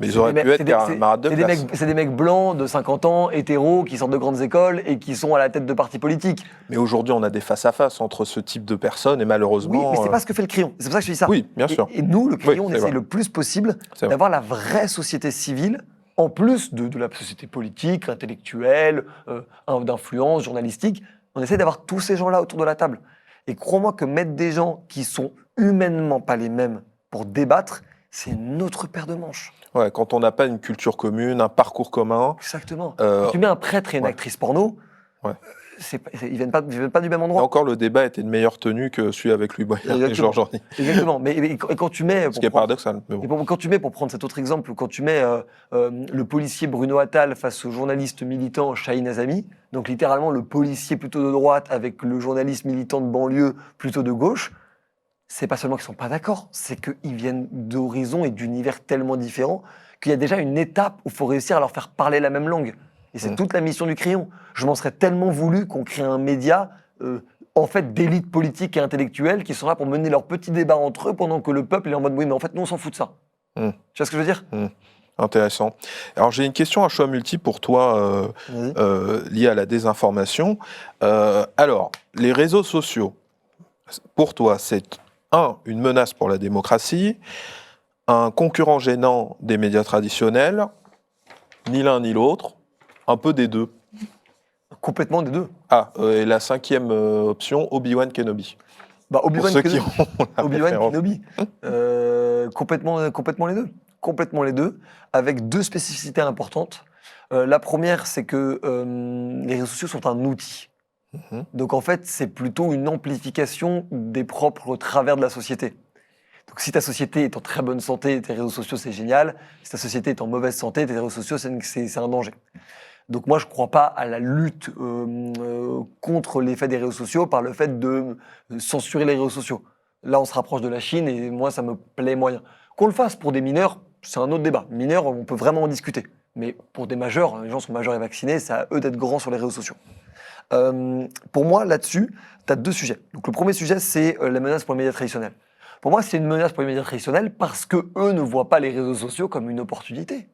ils auraient pu être camarades de classe. c'est des mecs blancs de 50 ans, hétéros, qui sortent de grandes écoles et qui sont à la tête de partis politiques. Mais aujourd'hui, on a des face-à-face entre ce type de personnes et malheureusement... Oui, mais c'est pas ce que fait le crayon. C'est pour ça que je dis ça. Oui, bien sûr. Et nous, le crayon, Oui, on essaie vrai. le plus possible C'est d'avoir la vraie société civile, en plus de la société politique, intellectuelle, d'influence, journalistique. On essaie d'avoir tous ces gens-là autour de la table. Et crois-moi que mettre des gens qui sont humainement pas les mêmes pour débattre, c'est une autre paire de manches. Ouais, quand on n'a pas une culture commune, un parcours commun... Exactement. Quand tu mets un prêtre et une actrice porno, ils viennent pas du même Et endroit. encore, le débat était de meilleure tenue que celui avec Louis Boyard et Georges Orny. Exactement. Et quand tu mets... Ce qui est paradoxal. Mais bon. Quand tu mets, pour prendre cet autre exemple, quand tu mets le policier Bruno Attal face au journaliste militant Chahine Azami, donc littéralement le policier plutôt de droite avec le journaliste militant de banlieue plutôt de gauche, c'est pas seulement qu'ils sont pas d'accord, c'est qu'ils viennent d'horizons et d'univers tellement différents qu'il y a déjà une étape où il faut réussir à leur faire parler la même langue. Et c'est toute la mission du crayon. Je m'en serais tellement voulu qu'on crée un média en fait d'élite politique et intellectuelle qui sont là pour mener leurs petits débats entre eux pendant que le peuple est en mode oui mais en fait nous on s'en fout de ça. Tu vois ce que je veux dire? Intéressant. Alors j'ai une question à choix multiple pour toi liée à la désinformation. Alors, les réseaux sociaux, pour toi, c'est une menace pour la démocratie, un concurrent gênant des médias traditionnels, ni l'un ni l'autre, un peu des deux. Complètement des deux. Et la cinquième option, Obi-Wan Kenobi. Obi-Wan pour ceux Kenobi. qui ont la Obi-Wan référence. Kenobi. Complètement les deux. Complètement les deux, avec deux spécificités importantes. La première, c'est que les réseaux sociaux sont un outil. Donc en fait, c'est plutôt une amplification des propres travers de la société. Donc si ta société est en très bonne santé, tes réseaux sociaux, c'est génial. Si ta société est en mauvaise santé, tes réseaux sociaux, c'est un danger. Donc moi, je ne crois pas à la lutte contre l'effet des réseaux sociaux par le fait de censurer les réseaux sociaux. Là, on se rapproche de la Chine et moi, ça me plaît moyen. Qu'on le fasse pour des mineurs, c'est un autre débat. Mineurs, on peut vraiment en discuter. Mais pour des majeurs, les gens sont majeurs et vaccinés, c'est à eux d'être grands sur les réseaux sociaux. Pour moi, là-dessus, tu as deux sujets. Donc le premier sujet, c'est la menace pour les médias traditionnels. Pour moi, c'est une menace pour les médias traditionnels parce qu'eux ne voient pas les réseaux sociaux comme une opportunité.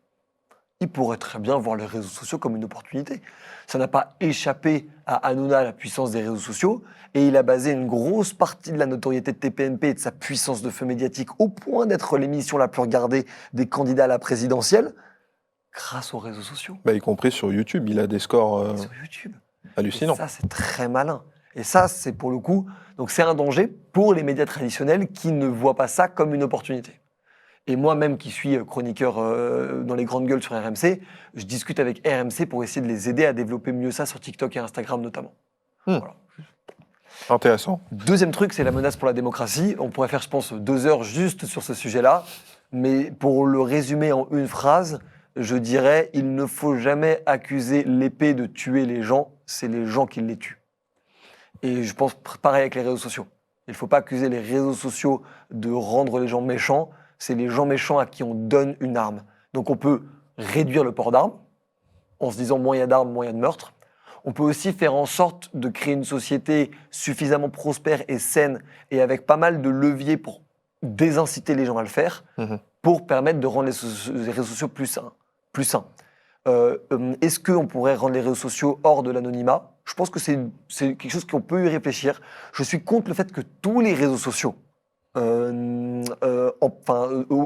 Ils pourraient très bien voir les réseaux sociaux comme une opportunité. Ça n'a pas échappé à Hanouna, la puissance des réseaux sociaux, et il a basé une grosse partie de la notoriété de TPMP et de sa puissance de feu médiatique au point d'être l'émission la plus regardée des candidats à la présidentielle grâce aux réseaux sociaux. Y compris sur YouTube, il a des scores Sur YouTube. hallucinants. Et ça, c'est très malin. Et ça, c'est pour le coup, donc c'est un danger pour les médias traditionnels qui ne voient pas ça comme une opportunité. Et moi-même, qui suis chroniqueur dans les grandes gueules sur RMC, je discute avec RMC pour essayer de les aider à développer mieux ça sur TikTok et Instagram notamment. Voilà. Intéressant. Deuxième truc, c'est la menace pour la démocratie. On pourrait faire, je pense, 2 heures juste sur ce sujet-là. Mais pour le résumer en une phrase, je dirais, il ne faut jamais accuser l'épée de tuer les gens, c'est les gens qui les tuent. Et je pense pareil avec les réseaux sociaux. Il ne faut pas accuser les réseaux sociaux de rendre les gens méchants, c'est les gens méchants à qui on donne une arme. Donc on peut réduire le port d'armes, en se disant moins il y a d'armes, moins il y a de meurtres. On peut aussi faire en sorte de créer une société suffisamment prospère et saine, et avec pas mal de leviers pour désinciter les gens à le faire, pour permettre de rendre les réseaux sociaux plus sains. Est-ce qu'on pourrait rendre les réseaux sociaux hors de l'anonymat ? Je pense que c'est quelque chose qu'on peut y réfléchir. Je suis contre le fait que tous les réseaux sociaux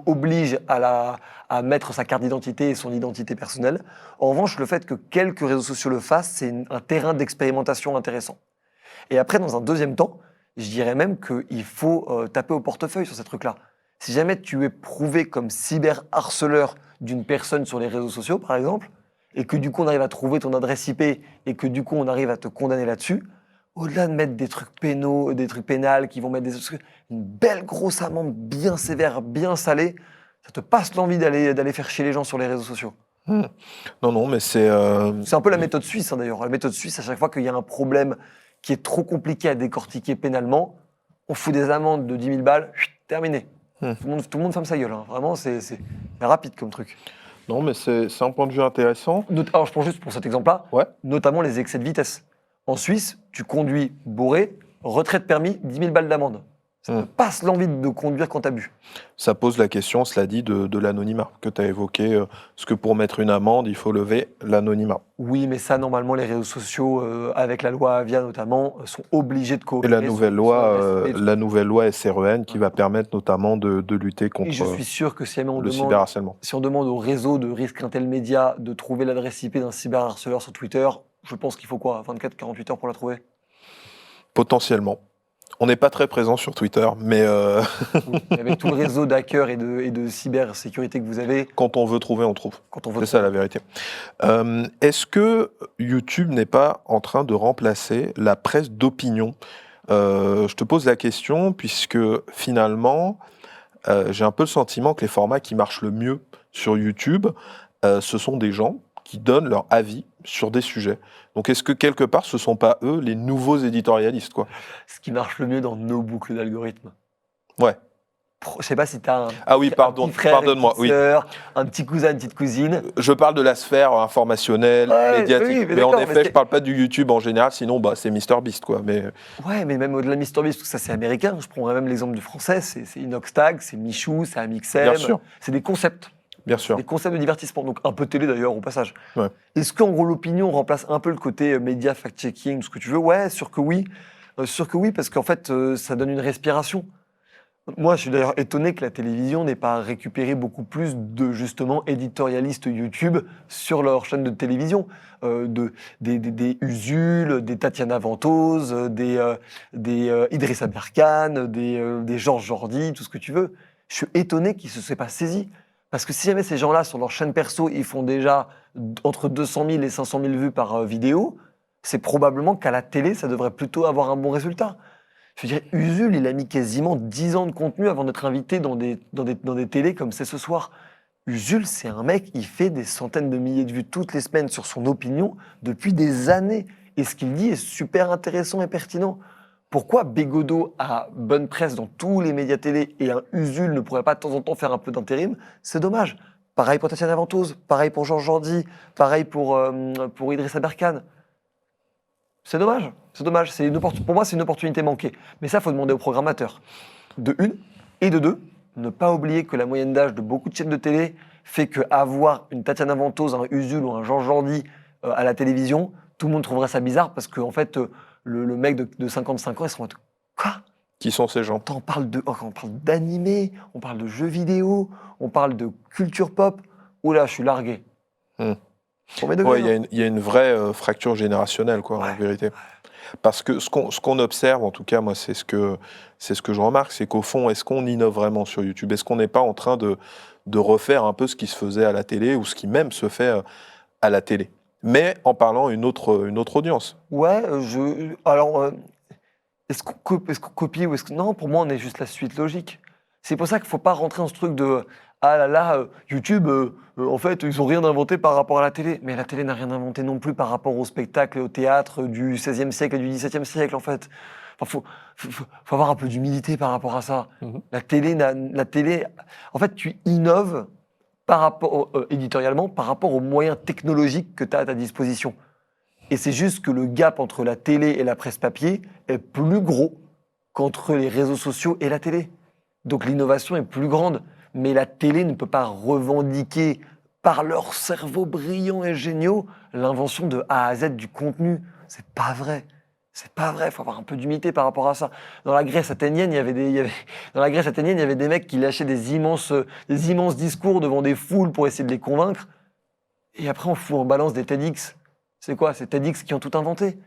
oblige à mettre sa carte d'identité et son identité personnelle. En revanche, le fait que quelques réseaux sociaux le fassent, c'est un terrain d'expérimentation intéressant. Et après, dans un deuxième temps, je dirais même qu'il faut taper au portefeuille sur ces trucs-là. Si jamais tu es prouvé comme cyberharceleur d'une personne sur les réseaux sociaux, par exemple, et que du coup on arrive à trouver ton adresse IP et que du coup on arrive à te condamner là-dessus, au-delà de mettre des trucs pénaux, des trucs pénals qui vont mettre une belle grosse amende bien sévère, bien salée, ça te passe l'envie d'aller faire chier les gens sur les réseaux sociaux. Non, mais c'est... C'est un peu la méthode suisse, hein, d'ailleurs. La méthode suisse, à chaque fois qu'il y a un problème qui est trop compliqué à décortiquer pénalement, on fout des amendes de 10 000 balles, terminé. Tout le monde ferme sa gueule. Hein. Vraiment, c'est rapide comme truc. Non, mais c'est un point de vue intéressant. Alors, je prends juste pour cet exemple-là, Ouais. notamment les excès de vitesse. En Suisse, tu conduis bourré, retrait de permis, 10 000 balles d'amende. Ça te passe l'envie de conduire quand t'as bu. Ça pose la question, cela dit, de l'anonymat que tu as évoqué. Parce que pour mettre une amende, il faut lever l'anonymat. Oui, mais ça, normalement, les réseaux sociaux, avec la loi Avia notamment, sont obligés de Et coopérer. la nouvelle loi SREN qui va permettre notamment de lutter Et contre je suis sûr que si jamais le cyberharcèlement. si on demande au réseau de risque Intel Média de trouver l'adresse IP d'un cyberharceleur sur Twitter, je pense qu'il faut quoi, 24-48 heures pour la trouver? Potentiellement. On n'est pas très présent sur Twitter, mais Oui. Avec tout le réseau d'hackers et de cybersécurité que vous avez, quand on veut trouver, on trouve. quand on veut C'est ça la vérité. Est-ce que YouTube n'est pas en train de remplacer la presse d'opinion? Je te pose la question puisque finalement, j'ai un peu le sentiment que les formats qui marchent le mieux sur YouTube, ce sont des gens qui donnent leur avis sur des sujets. Donc est-ce que quelque part, ce ne sont pas eux les nouveaux éditorialistes, quoi? ce qui marche le mieux dans nos boucles d'algorithmes. Ouais. Je sais pas si tu as Ah oui, un pardon, petit frère, pardonne-moi, une petite sœur, un petit cousin, une petite cousine. Je parle de la sphère informationnelle, Ouais, médiatique. oui, mais mais en d'accord, effet, mais je parle pas du YouTube en général, sinon c'est MrBeast, quoi. Mais Ouais, mais même au-delà de MrBeast, tout ça c'est américain. Je prendrais même l'exemple du français, c'est Inoxtag, c'est Michou, c'est Amixem. Bien sûr. C'est des concepts. bien sûr. Des concepts de divertissement, donc un peu télé d'ailleurs au passage. Ouais. Est-ce qu'en gros l'opinion remplace un peu le côté média, fact-checking, ce que tu veux? Ouais, sûr que oui. Sûr que oui, parce qu'en fait, ça donne une respiration. Moi, je suis d'ailleurs étonné que la télévision n'ait pas récupéré beaucoup plus de, justement, éditorialistes YouTube sur leur chaîne de télévision. Des Usul, des Tatiana Ventose, des Idrissa Berkane, des Georges Jordi, tout ce que tu veux. Je suis étonné qu'ils ne se soient pas saisis. Parce que si jamais ces gens-là, sur leur chaîne perso, ils font déjà entre 200 000 et 500 000 vues par vidéo, c'est probablement qu'à la télé, ça devrait plutôt avoir un bon résultat. Je veux dire, Usul, il a mis quasiment 10 ans de contenu avant d'être invité dans des télés comme c'est ce soir. Usul, c'est un mec, il fait des centaines de milliers de vues toutes les semaines sur son opinion depuis des années. Et ce qu'il dit est super intéressant et pertinent. Pourquoi Bégodeau a bonne presse dans tous les médias télé et un Usul ne pourrait pas de temps en temps faire un peu d'intérim? C'est dommage. Pareil pour Tatiana Ventose, pareil pour Georges Jordi, pareil pour Idrissa Berkane. C'est dommage, c'est dommage. Pour moi, c'est une opportunité manquée. Mais ça, il faut demander aux programmateurs. De une, et de deux, ne pas oublier que la moyenne d'âge de beaucoup de chaînes de télé fait qu'avoir une Tatiana Ventose, un Usul ou un Georges Jordi à la télévision, tout le monde trouverait ça bizarre parce qu'en fait, le mec de 55 ans, ils seront en mode quoi? Qui sont ces gens? On parle d'animé, on parle de jeux vidéo, on parle de culture pop. Oula, je suis largué. Premier degré, Ouais, non il y a une vraie fracture générationnelle, quoi, en vérité. Parce que ce qu'on observe, en tout cas, moi, c'est ce que je remarque, c'est qu'au fond, est-ce qu'on innove vraiment sur YouTube? Est-ce qu'on n'est pas en train de refaire un peu ce qui se faisait à la télé ou ce qui même se fait à la télé, mais en parlant à une autre audience? Ouais, alors, est-ce qu'on copie ou est-ce que... Non, pour moi, on est juste la suite logique. C'est pour ça qu'il ne faut pas rentrer dans ce truc de ah là là, YouTube, en fait, ils n'ont rien inventé par rapport à la télé. Mais la télé n'a rien inventé non plus par rapport au spectacle et au théâtre du XVIe siècle et du XVIIe siècle, en fait. Enfin, faut avoir un peu d'humilité par rapport à ça. La télé, en fait, tu innoves par rapport, éditorialement par rapport aux moyens technologiques que tu as à ta disposition. Et c'est juste que le gap entre la télé et la presse papier est plus gros qu'entre les réseaux sociaux et la télé. Donc l'innovation est plus grande. Mais la télé ne peut pas revendiquer, par leurs cerveaux brillants et géniaux, l'invention de A à Z du contenu. C'est pas vrai. C'est pas vrai, il faut avoir un peu d'humilité par rapport à ça. Dans la Grèce athénienne, dans la Grèce athénienne, il y avait des mecs qui lâchaient des immenses discours devant des foules pour essayer de les convaincre. Et après, on fout en balance des TEDx. C'est quoi? C'est TEDx qui ont tout inventé.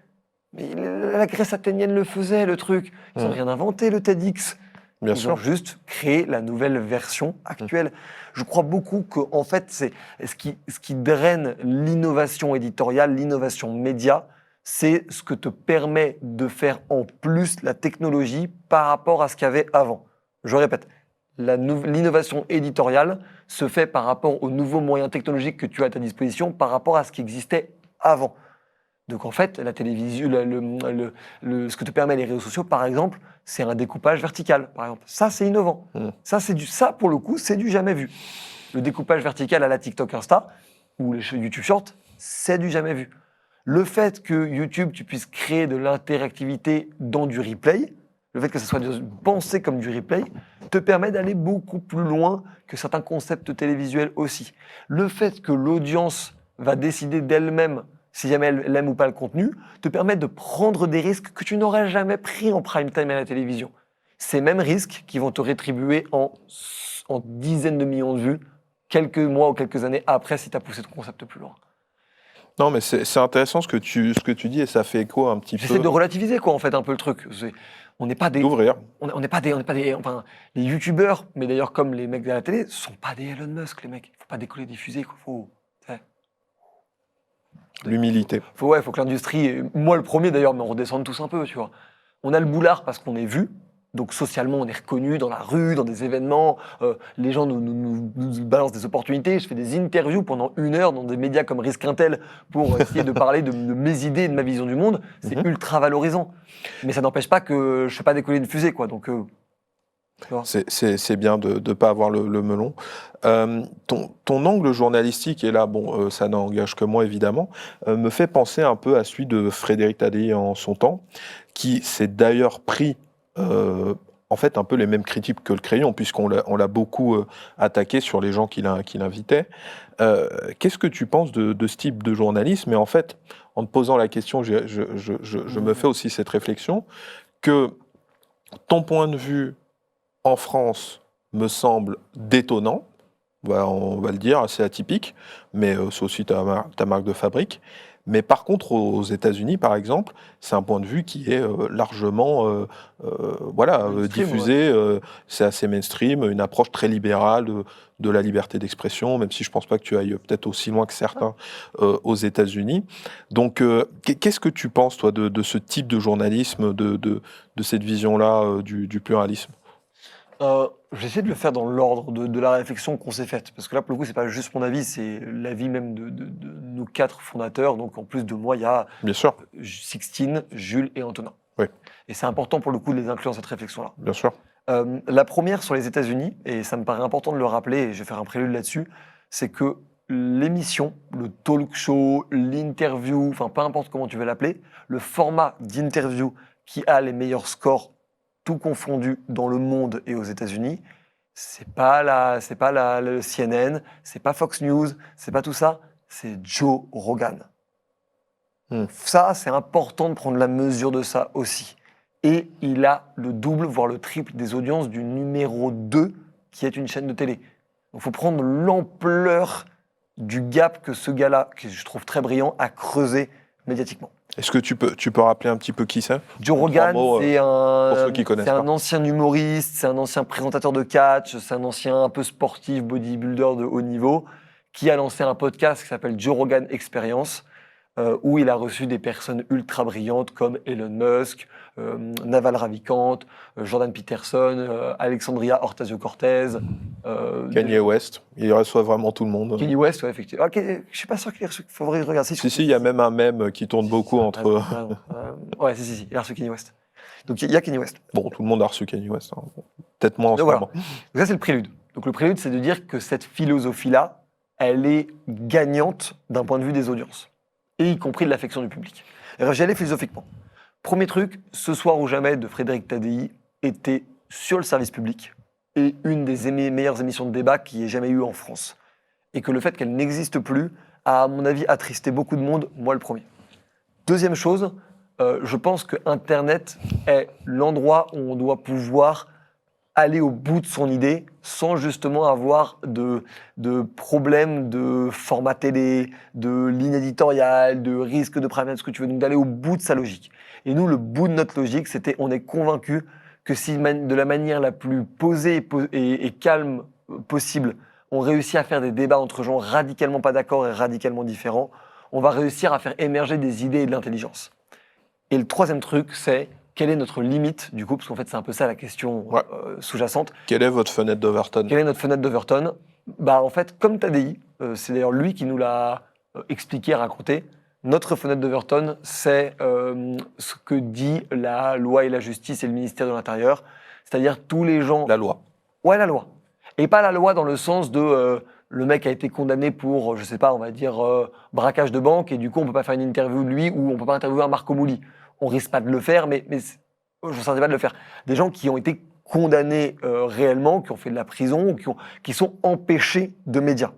Mais la Grèce athénienne le faisait, le truc. Ils n'ont rien inventé, le TEDx. Bien Ils sûr. ont juste créé la nouvelle version actuelle. Je crois beaucoup que, en fait, c'est ce qui draine l'innovation éditoriale, l'innovation média, c'est ce que te permet de faire en plus la technologie par rapport à ce qu'il y avait avant. Je répète, l'innovation éditoriale se fait par rapport aux nouveaux moyens technologiques que tu as à ta disposition par rapport à ce qui existait avant. Donc en fait, la télévision, ce que te permet les réseaux sociaux, par exemple, c'est un découpage vertical, par exemple. Ça, c'est innovant. Ça, pour le coup, c'est du jamais vu. Le découpage vertical à la TikTok Insta ou les YouTube Short, c'est du jamais vu. Le fait que YouTube, tu puisses créer de l'interactivité dans du replay, le fait que ça soit pensé comme du replay, te permet d'aller beaucoup plus loin que certains concepts télévisuels aussi. Le fait que l'audience va décider d'elle-même si jamais elle aime ou pas le contenu, te permet de prendre des risques que tu n'aurais jamais pris en prime time à la télévision. Ces mêmes risques qui vont te rétribuer en dizaines de millions de vues quelques mois ou quelques années après si tu as poussé ton concept plus loin. Non, mais c'est intéressant ce que tu dis et ça fait écho un petit peu. J'essaie de relativiser quoi en fait un peu le truc. On n'est pas des, D'ouvrir. on n'est pas des, enfin les youtubeurs, mais d'ailleurs comme les mecs de la télé, sont pas des Elon Musk les mecs. Il faut pas décoller des fusées quoi. L'humilité. Faut que l'industrie, moi le premier d'ailleurs, mais on redescende tous un peu, tu vois. On a le boulard parce qu'on est vu, donc socialement on est reconnu dans la rue, dans des événements, les gens nous balancent des opportunités. Je fais des interviews pendant 1 heure dans des médias comme Risquintel pour essayer de parler de mes idées et de ma vision du monde. C'est ultra valorisant. Mais ça n'empêche pas que je ne fais pas décoller une fusée, quoi. Donc, c'est bien de ne pas avoir le melon. Ton angle journalistique, et là, bon, ça n'engage que moi évidemment, me fait penser un peu à celui de Frédéric Tadei en son temps, qui s'est d'ailleurs pris en fait un peu les mêmes critiques que le Crayon, puisqu'on l'a beaucoup attaqué sur les gens qu'il invitait. Qu'est-ce que tu penses de ce type de journalisme? Et en fait, en te posant la question, je me fais aussi cette réflexion, que ton point de vue en France me semble détonnant, on va le dire, assez atypique, mais c'est aussi ta marque de fabrique. Mais par contre, aux États-Unis, par exemple, c'est un point de vue qui est largement diffusé. C'est assez mainstream, une approche très libérale de la liberté d'expression, même si je ne pense pas que tu ailles peut-être aussi loin que certains aux États-Unis. Donc, qu'est-ce que tu penses, toi, de ce type de journalisme, de cette vision-là du pluralisme? J'essaie de le faire dans l'ordre de la réflexion qu'on s'est faite. Parce que là, pour le coup, c'est pas juste mon avis, c'est l'avis même de nos 4 fondateurs. Donc, en plus de moi, il y a Bien sûr. Sixtine, Jules et Antonin. Oui. Et c'est important pour le coup de les inclure dans cette réflexion-là. Bien sûr. La première sur les États-Unis, et ça me paraît important de le rappeler, et je vais faire un prélude là-dessus, c'est que l'émission, le talk show, l'interview, enfin peu importe comment tu veux l'appeler, le format d'interview qui a les meilleurs scores tout confondu dans le monde et aux États-Unis, c'est pas le CNN, c'est pas Fox News, c'est pas tout ça, c'est Joe Rogan. Ça, c'est important de prendre la mesure de ça aussi. Et il a le double, voire le triple des audiences du numéro 2, qui est une chaîne de télé. Donc il faut prendre l'ampleur du gap que ce gars-là, que je trouve très brillant, a creusé médiatiquement. Est-ce que tu peux rappeler un petit peu qui c'est? Joe Rogan, c'est un ancien humoriste, c'est un ancien présentateur de catch, c'est un ancien un peu sportif, bodybuilder de haut niveau, qui a lancé un podcast qui s'appelle Joe Rogan Experience, où il a reçu des personnes ultra brillantes comme Elon Musk, Naval Ravikant, Jordan Peterson, Alexandria Ocasio-Cortez, Kanye West. Il reçoit vraiment tout le monde. Kanye West, ouais, effectivement. Ok, je suis pas sûr qu'il ait reçu. Il faudrait regarder. Si, il y a même un mème qui tourne beaucoup entre. Ouais, si, il a reçu Kanye West. Donc il y a Kanye West. Bon, tout le monde a reçu Kanye West. Hein. Peut-être moins en ce voilà. moment. Donc ça, c'est le prélude. Donc le prélude, c'est de dire que cette philosophie-là, elle est gagnante d'un point de vue des audiences, et y compris de l'affection du public. Alors j'y allais philosophiquement. Premier truc, Ce soir ou jamais de Frédéric Tadei était sur le service public et une des meilleures émissions de débat qu'il y ait jamais eu en France. Et que le fait qu'elle n'existe plus a, à mon avis, attristé beaucoup de monde, moi le premier. Deuxième chose, Je pense que Internet est l'endroit où on doit pouvoir aller au bout de son idée sans justement avoir de problèmes de format télé, de ligne éditoriale, de risque de premium, ce que tu veux, donc d'aller au bout de sa logique. Et nous, le bout de notre logique, c'était on est convaincu que si de la manière la plus posée et calme possible, on réussit à faire des débats entre gens radicalement pas d'accord et radicalement différents, on va réussir à faire émerger des idées et de l'intelligence. Et le troisième truc, c'est quelle est notre limite, du coup, parce qu'en fait, c'est un peu ça la question Ouais. sous-jacente. Quelle est votre fenêtre d'Overton? Quelle est notre fenêtre d'Overton? Bah, en fait, comme Tadei, c'est d'ailleurs lui qui nous l'a expliqué, raconté, notre fenêtre d'Overton, c'est ce que dit la loi et la justice et le ministère de l'Intérieur, c'est-à-dire tous les gens... La loi. Ouais, la loi. Et pas la loi dans le sens de le mec a été condamné pour, je sais pas, on va dire braquage de banque et du coup on peut pas faire une interview de lui ou on peut pas interviewer un Marco Mouli. On risque pas de le faire, mais je ne sentais pas de le faire. Des gens qui ont été condamnés réellement, qui ont fait de la prison, ou qui sont empêchés de médias.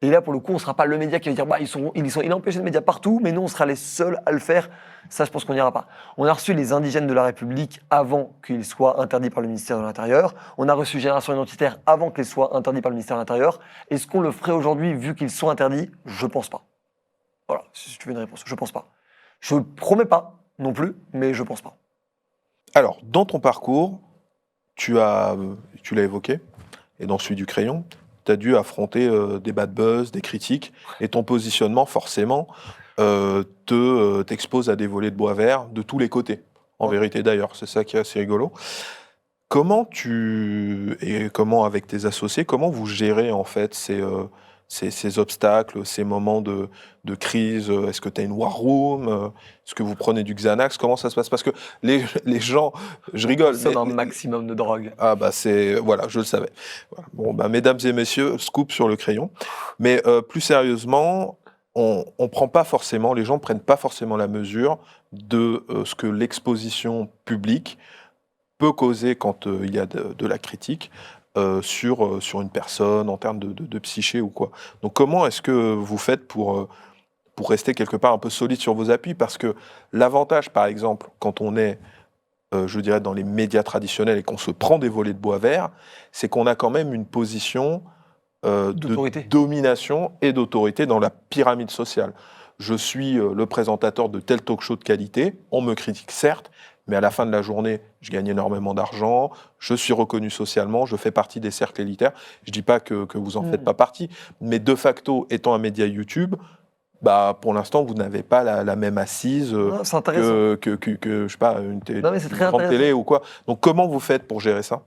Et là, pour le coup, on ne sera pas le média qui va dire bah, il est empêché de médias partout, mais nous, on sera les seuls à le faire. Ça, je pense qu'on n'ira pas. On a reçu les indigènes de la République avant qu'ils soient interdits par le ministère de l'Intérieur. On a reçu Génération Identitaire avant qu'ils soient interdits par le ministère de l'Intérieur. Est-ce qu'on le ferait aujourd'hui, vu qu'ils sont interdits? Je ne pense pas. Voilà, si tu veux une réponse, je ne pense pas. Je ne promets pas non plus, mais je ne pense pas. Alors, dans ton parcours, tu l'as évoqué, et dans celui du crayon, tu as dû affronter des bad buzz, des critiques, et ton positionnement, forcément, t'expose à des volets de bois vert de tous les côtés. En vérité, d'ailleurs, c'est ça qui est assez rigolo. Comment avec tes associés, comment vous gérez, en fait, ces obstacles, ces moments de crise? Est-ce que tu as une war room? Est-ce que vous prenez du Xanax? Comment ça se passe? Parce que les gens, je rigole. C'est un maximum de drogue. Ah bah voilà, je le savais. Voilà. Bon bah mesdames et messieurs, scoop sur le crayon. Mais plus sérieusement, on prend pas forcément, les gens prennent pas forcément la mesure de ce que l'exposition publique peut causer quand il y a de la critique. Sur une personne, en termes de psyché ou quoi. Donc comment est-ce que vous faites pour rester quelque part un peu solide sur vos appuis? Parce que l'avantage, par exemple, quand on est, je dirais, dans les médias traditionnels et qu'on se prend des volets de bois vert, c'est qu'on a quand même une position de domination et d'autorité dans la pyramide sociale. Je suis le présentateur de tel talk-show de qualité, on me critique certes, mais à la fin de la journée, je gagne énormément d'argent, je suis reconnu socialement, je fais partie des cercles élitaires. Je ne dis pas que vous n'en faites pas partie, mais de facto, étant un média YouTube, bah, pour l'instant, vous n'avez pas la même assise que je sais pas, une grande télé ou quoi. Donc comment vous faites pour gérer ça?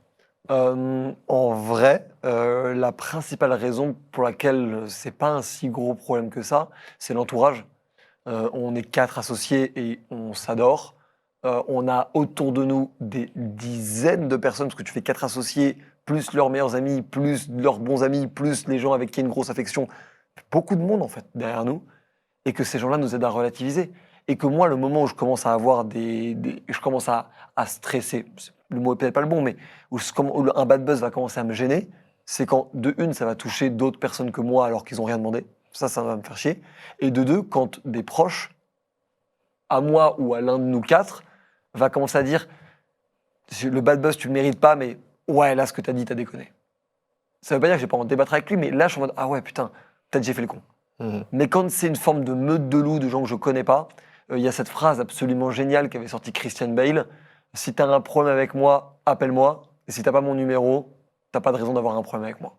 En vrai, la principale raison pour laquelle c'est pas un si gros problème que ça, c'est l'entourage. On est 4 associés et on s'adore. On a autour de nous des dizaines de personnes, parce que tu fais 4 associés, plus leurs meilleurs amis, plus leurs bons amis, plus les gens avec qui il y a une grosse affection. Beaucoup de monde, en fait, derrière nous. Et que ces gens-là nous aident à relativiser. Et que moi, le moment où je commence à avoir je commence à stresser, le mot est peut-être pas le bon, mais où un bad buzz va commencer à me gêner, c'est quand, de une, ça va toucher d'autres personnes que moi alors qu'ils n'ont rien demandé. Ça va me faire chier. Et de deux, quand des proches, à moi ou à l'un de nous 4, va commencer à dire le bad buzz, tu le mérites pas, mais ouais, là, ce que t'as dit, t'as déconné. Ça veut pas dire que j'ai pas envie de débattre avec lui, mais là, je suis en mode ah ouais, putain, peut-être j'ai fait le con. Mais quand c'est une forme de meute de loups, de gens que je connais pas, il y a cette phrase absolument géniale qu'avait sortie Christian Bale. Si t'as un problème avec moi, appelle-moi. Et si t'as pas mon numéro, t'as pas de raison d'avoir un problème avec moi.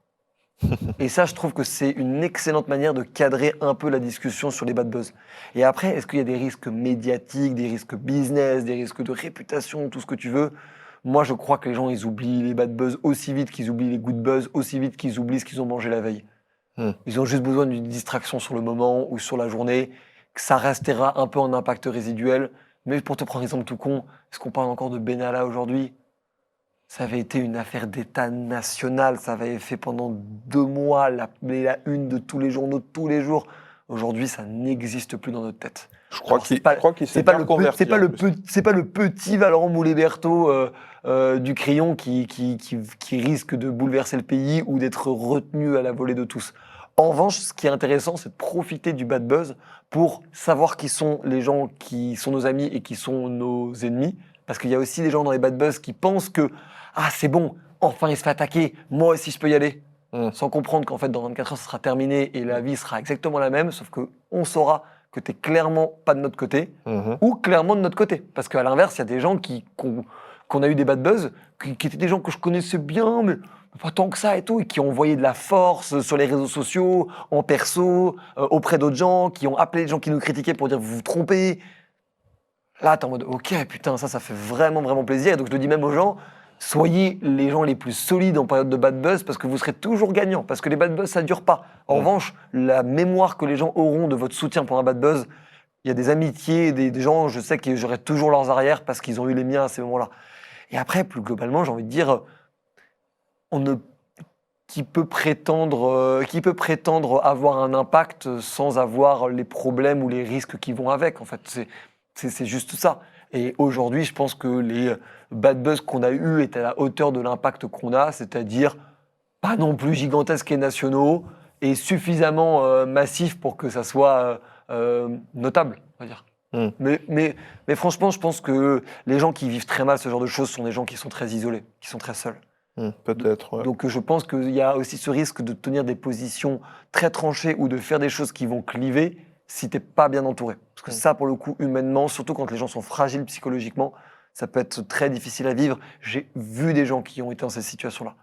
Et ça, je trouve que c'est une excellente manière de cadrer un peu la discussion sur les bad buzz. Et après, est-ce qu'il y a des risques médiatiques, des risques business, des risques de réputation, tout ce que tu veux? Moi, je crois que les gens, ils oublient les bad buzz aussi vite qu'ils oublient les good buzz, aussi vite qu'ils oublient ce qu'ils ont mangé la veille. Ils ont juste besoin d'une distraction sur le moment ou sur la journée, que ça restera un peu en impact résiduel. Mais pour te prendre un exemple tout con, est-ce qu'on parle encore de Benalla aujourd'hui? Ça avait été une affaire d'État nationale, ça avait fait pendant 2 mois la une de tous les journaux de tous les jours. Aujourd'hui, ça n'existe plus dans notre tête. Je crois qu'il s'est bien converti. C'est pas le petit Valorant Moulet-Berthaud du crayon qui risque de bouleverser le pays ou d'être retenu à la volée de tous. En revanche, ce qui est intéressant, c'est de profiter du bad buzz pour savoir qui sont les gens qui sont nos amis et qui sont nos ennemis. Parce qu'il y a aussi des gens dans les bad buzz qui pensent que « Ah, c'est bon, enfin il se fait attaquer, moi aussi je peux y aller ». Sans comprendre qu'en fait, dans 24 heures, ça sera terminé et la vie sera exactement la même, sauf qu'on saura que tu n'es clairement pas de notre côté ou clairement de notre côté. Parce qu'à l'inverse, il y a des gens qu'on a eu des bad buzz, qui étaient des gens que je connaissais bien, mais pas tant que ça et tout, et qui ont envoyé de la force sur les réseaux sociaux, en perso, auprès d'autres gens, qui ont appelé les gens qui nous critiquaient pour dire vous vous trompez. Là, t'es en mode ok, putain, ça fait vraiment, vraiment plaisir. Et donc je le dis même aux gens, soyez les gens les plus solides en période de bad buzz parce que vous serez toujours gagnants. Parce que les bad buzz, ça dure pas. En revanche, la mémoire que les gens auront de votre soutien pour un bad buzz, il y a des amitiés, des gens, je sais que j'aurai toujours leurs arrières parce qu'ils ont eu les miens à ces moments-là. Et après, plus globalement, j'ai envie de dire, qui peut prétendre avoir un impact sans avoir les problèmes ou les risques qui vont avec. En fait, c'est juste ça. Et aujourd'hui, je pense que les bad buzz qu'on a eus étaient à la hauteur de l'impact qu'on a, c'est-à-dire pas non plus gigantesques et nationaux, et suffisamment massifs pour que ça soit notable, on va dire. Mais franchement, je pense que les gens qui vivent très mal ce genre de choses sont des gens qui sont très isolés, qui sont très seuls. Peut-être, ouais. Donc je pense qu'il y a aussi ce risque de tenir des positions très tranchées ou de faire des choses qui vont cliver si t'es pas bien entouré. Parce que ça, pour le coup, humainement, surtout quand les gens sont fragiles psychologiquement, ça peut être très difficile à vivre. J'ai vu des gens qui ont été dans ces situations-là.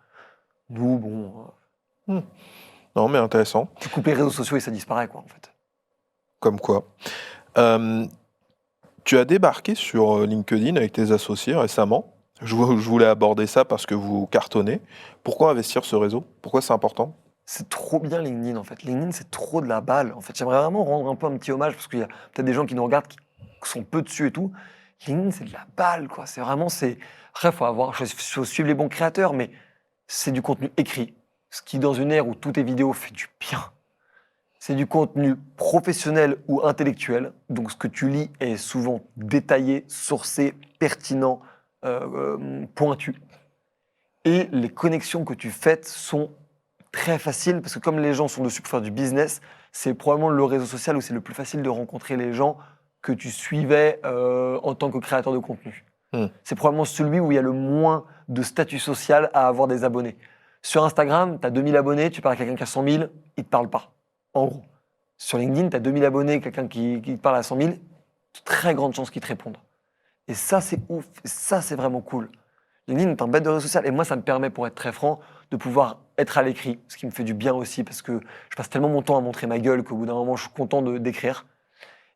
Nous, bon... Non, mais intéressant. Tu coupes les réseaux sociaux et ça disparaît, quoi, en fait. Comme quoi. Tu as débarqué sur LinkedIn avec tes associés récemment. Je voulais aborder ça parce que vous cartonnez. Pourquoi investir ce réseau? Pourquoi c'est important? C'est trop bien LinkedIn, en fait. LinkedIn, c'est trop de la balle. En fait, j'aimerais vraiment rendre un peu un petit hommage parce qu'il y a peut-être des gens qui nous regardent qui sont peu dessus et tout. LinkedIn, c'est de la balle, quoi. C'est vraiment, Après, faut suivre les bons créateurs, mais c'est du contenu écrit. Ce qui, dans une ère où tout est vidéo, fait du bien. C'est du contenu professionnel ou intellectuel. Donc, ce que tu lis est souvent détaillé, sourcé, pertinent, pointu. Et les connexions que tu fais sont très faciles parce que comme les gens sont dessus pour faire du business, c'est probablement le réseau social où c'est le plus facile de rencontrer les gens que tu suivais en tant que créateur de contenu. C'est probablement celui où il y a le moins de statut social à avoir des abonnés. Sur Instagram, tu as 2000 abonnés, tu parles à quelqu'un qui a 100 000, il te parle pas. En gros. Sur LinkedIn, tu as 2000 abonnés, quelqu'un qui te parle à 100 000, très grande chance qu'il te réponde. Et ça, c'est ouf. Et ça, c'est vraiment cool. LinkedIn est un bête de réseau social. Et moi, ça me permet, pour être très franc, de pouvoir être à l'écrit, ce qui me fait du bien aussi, parce que je passe tellement mon temps à montrer ma gueule qu'au bout d'un moment, je suis content d'écrire.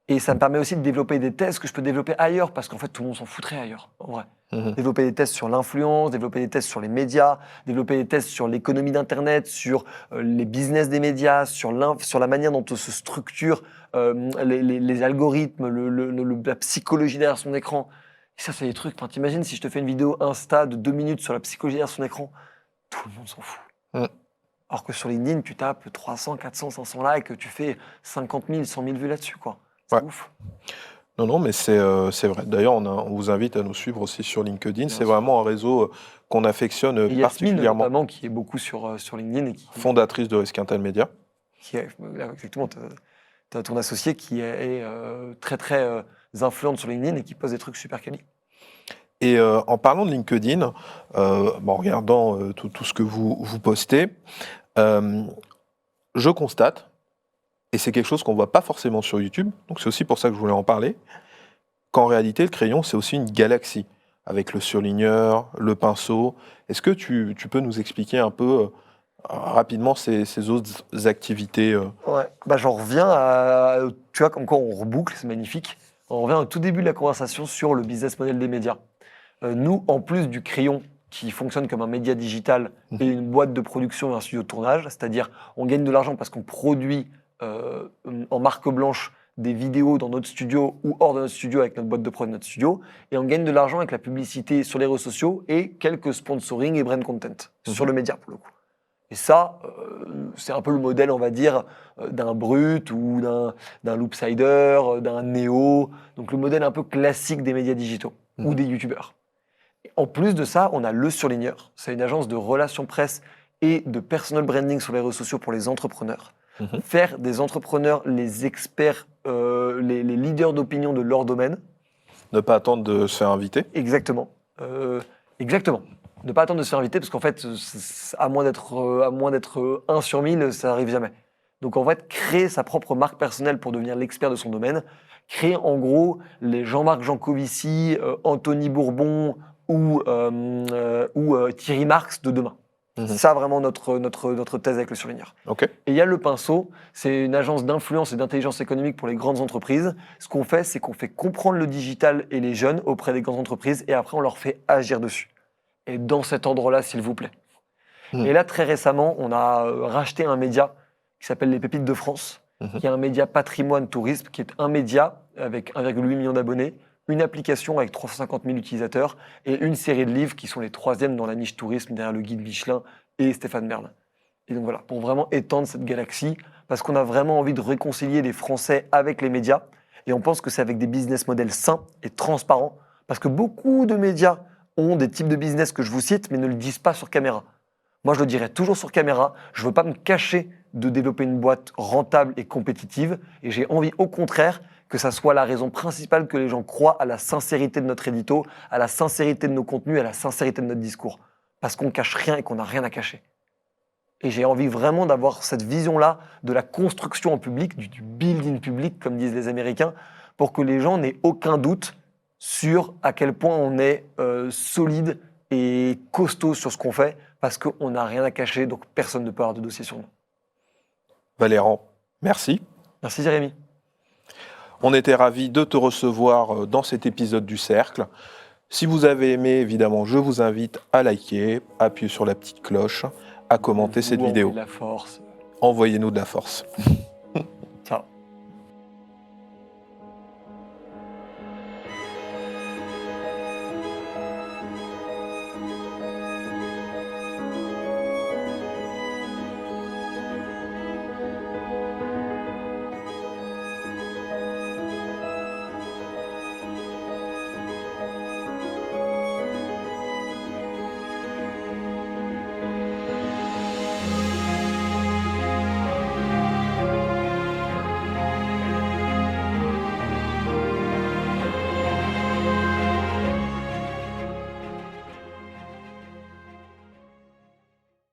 Et ça me permet aussi de développer des thèses que je peux développer ailleurs, parce qu'en fait, tout le monde s'en foutrait ailleurs, en vrai. Développer des thèses sur l'influence, développer des thèses sur les médias, développer des thèses sur l'économie d'Internet, sur les business des médias, sur la manière dont se structurent les algorithmes, la psychologie derrière son écran. Et ça, c'est des trucs. Enfin, t'imagines si je te fais une vidéo Insta de 2 minutes sur la psychologie derrière son écran, tout le monde s'en fout. Alors que sur LinkedIn, tu tapes 300, 400, 500 likes, tu fais 50 000, 100 000 vues là-dessus, quoi. C'est ouf. Non, mais c'est vrai. D'ailleurs, on vous invite à nous suivre aussi sur LinkedIn. C'est vraiment un réseau qu'on affectionne Yasmine, particulièrement. notamment, qui est beaucoup sur LinkedIn. Et fondatrice de Risquintel Media. Exactement. Tu as ton associé qui est très, très influente sur LinkedIn et qui pose des trucs super quali. Et en parlant de LinkedIn, en regardant tout ce que vous postez, je constate, et c'est quelque chose qu'on ne voit pas forcément sur YouTube, donc c'est aussi pour ça que je voulais en parler, qu'en réalité, le crayon, c'est aussi une galaxie, avec le surligneur, le pinceau. Est-ce que tu peux nous expliquer un peu rapidement ces autres activités Ouais, j'en reviens à... Tu vois, comme quoi on reboucle, c'est magnifique. On revient au tout début de la conversation sur le business model des médias. Nous, en plus du crayon qui fonctionne comme un média digital et une boîte de production et un studio de tournage, c'est-à-dire on gagne de l'argent parce qu'on produit en marque blanche des vidéos dans notre studio ou hors de notre studio avec notre boîte de prod de notre studio, et on gagne de l'argent avec la publicité sur les réseaux sociaux et quelques sponsoring et brand content sur le média pour le coup. Et ça, c'est un peu le modèle, on va dire, d'un Brut ou d'un Loopsider, d'un Neo, donc le modèle un peu classique des médias digitaux ou des youtubeurs. En plus de ça, on a Le Surligneur. C'est une agence de relations presse et de personal branding sur les réseaux sociaux pour les entrepreneurs. faire des entrepreneurs les experts, les leaders d'opinion de leur domaine. Ne pas attendre de se faire inviter. Exactement. Exactement. Ne pas attendre de se faire inviter parce qu'en fait, à moins d'être 1 sur 1000, ça arrive jamais. Donc en fait, créer sa propre marque personnelle pour devenir l'expert de son domaine, créer en gros les Jean-Marc Jancovici, Anthony Bourbon ou Thierry Marx de demain. C'est ça vraiment notre thèse avec le surligneur. Ok. Et il y a Le Pinceau, c'est une agence d'influence et d'intelligence économique pour les grandes entreprises. Ce qu'on fait, c'est qu'on fait comprendre le digital et les jeunes auprès des grandes entreprises et après on leur fait agir dessus. Et dans cet ordre-là, s'il vous plaît. Et là, très récemment, on a racheté un média qui s'appelle Les Pépites de France, qui est un média patrimoine tourisme, qui est un média avec 1,8 million d'abonnés, une application avec 350 000 utilisateurs et une série de livres qui sont les 3e dans la niche tourisme derrière le guide Michelin et Stéphane Bern. Et donc voilà, pour vraiment étendre cette galaxie, parce qu'on a vraiment envie de réconcilier les Français avec les médias et on pense que c'est avec des business models sains et transparents, parce que beaucoup de médias ont des types de business que je vous cite, mais ne le disent pas sur caméra. Moi, je le dirais toujours sur caméra. Je ne veux pas me cacher de développer une boîte rentable et compétitive. Et j'ai envie, au contraire, que ça soit la raison principale que les gens croient à la sincérité de notre édito, à la sincérité de nos contenus, à la sincérité de notre discours. Parce qu'on ne cache rien et qu'on n'a rien à cacher. Et j'ai envie vraiment d'avoir cette vision-là de la construction en public, du building public, comme disent les Américains, pour que les gens n'aient aucun doute sur à quel point on est solide et costaud sur ce qu'on fait, parce qu'on n'a rien à cacher, donc personne ne peut avoir de dossier sur nous. Valérand, merci. Merci Jérémy. On était ravis de te recevoir dans cet épisode du Cercle. Si vous avez aimé, évidemment, je vous invite à liker, à appuyer sur la petite cloche, à commenter cette vidéo. La force. Envoyez-nous de la force.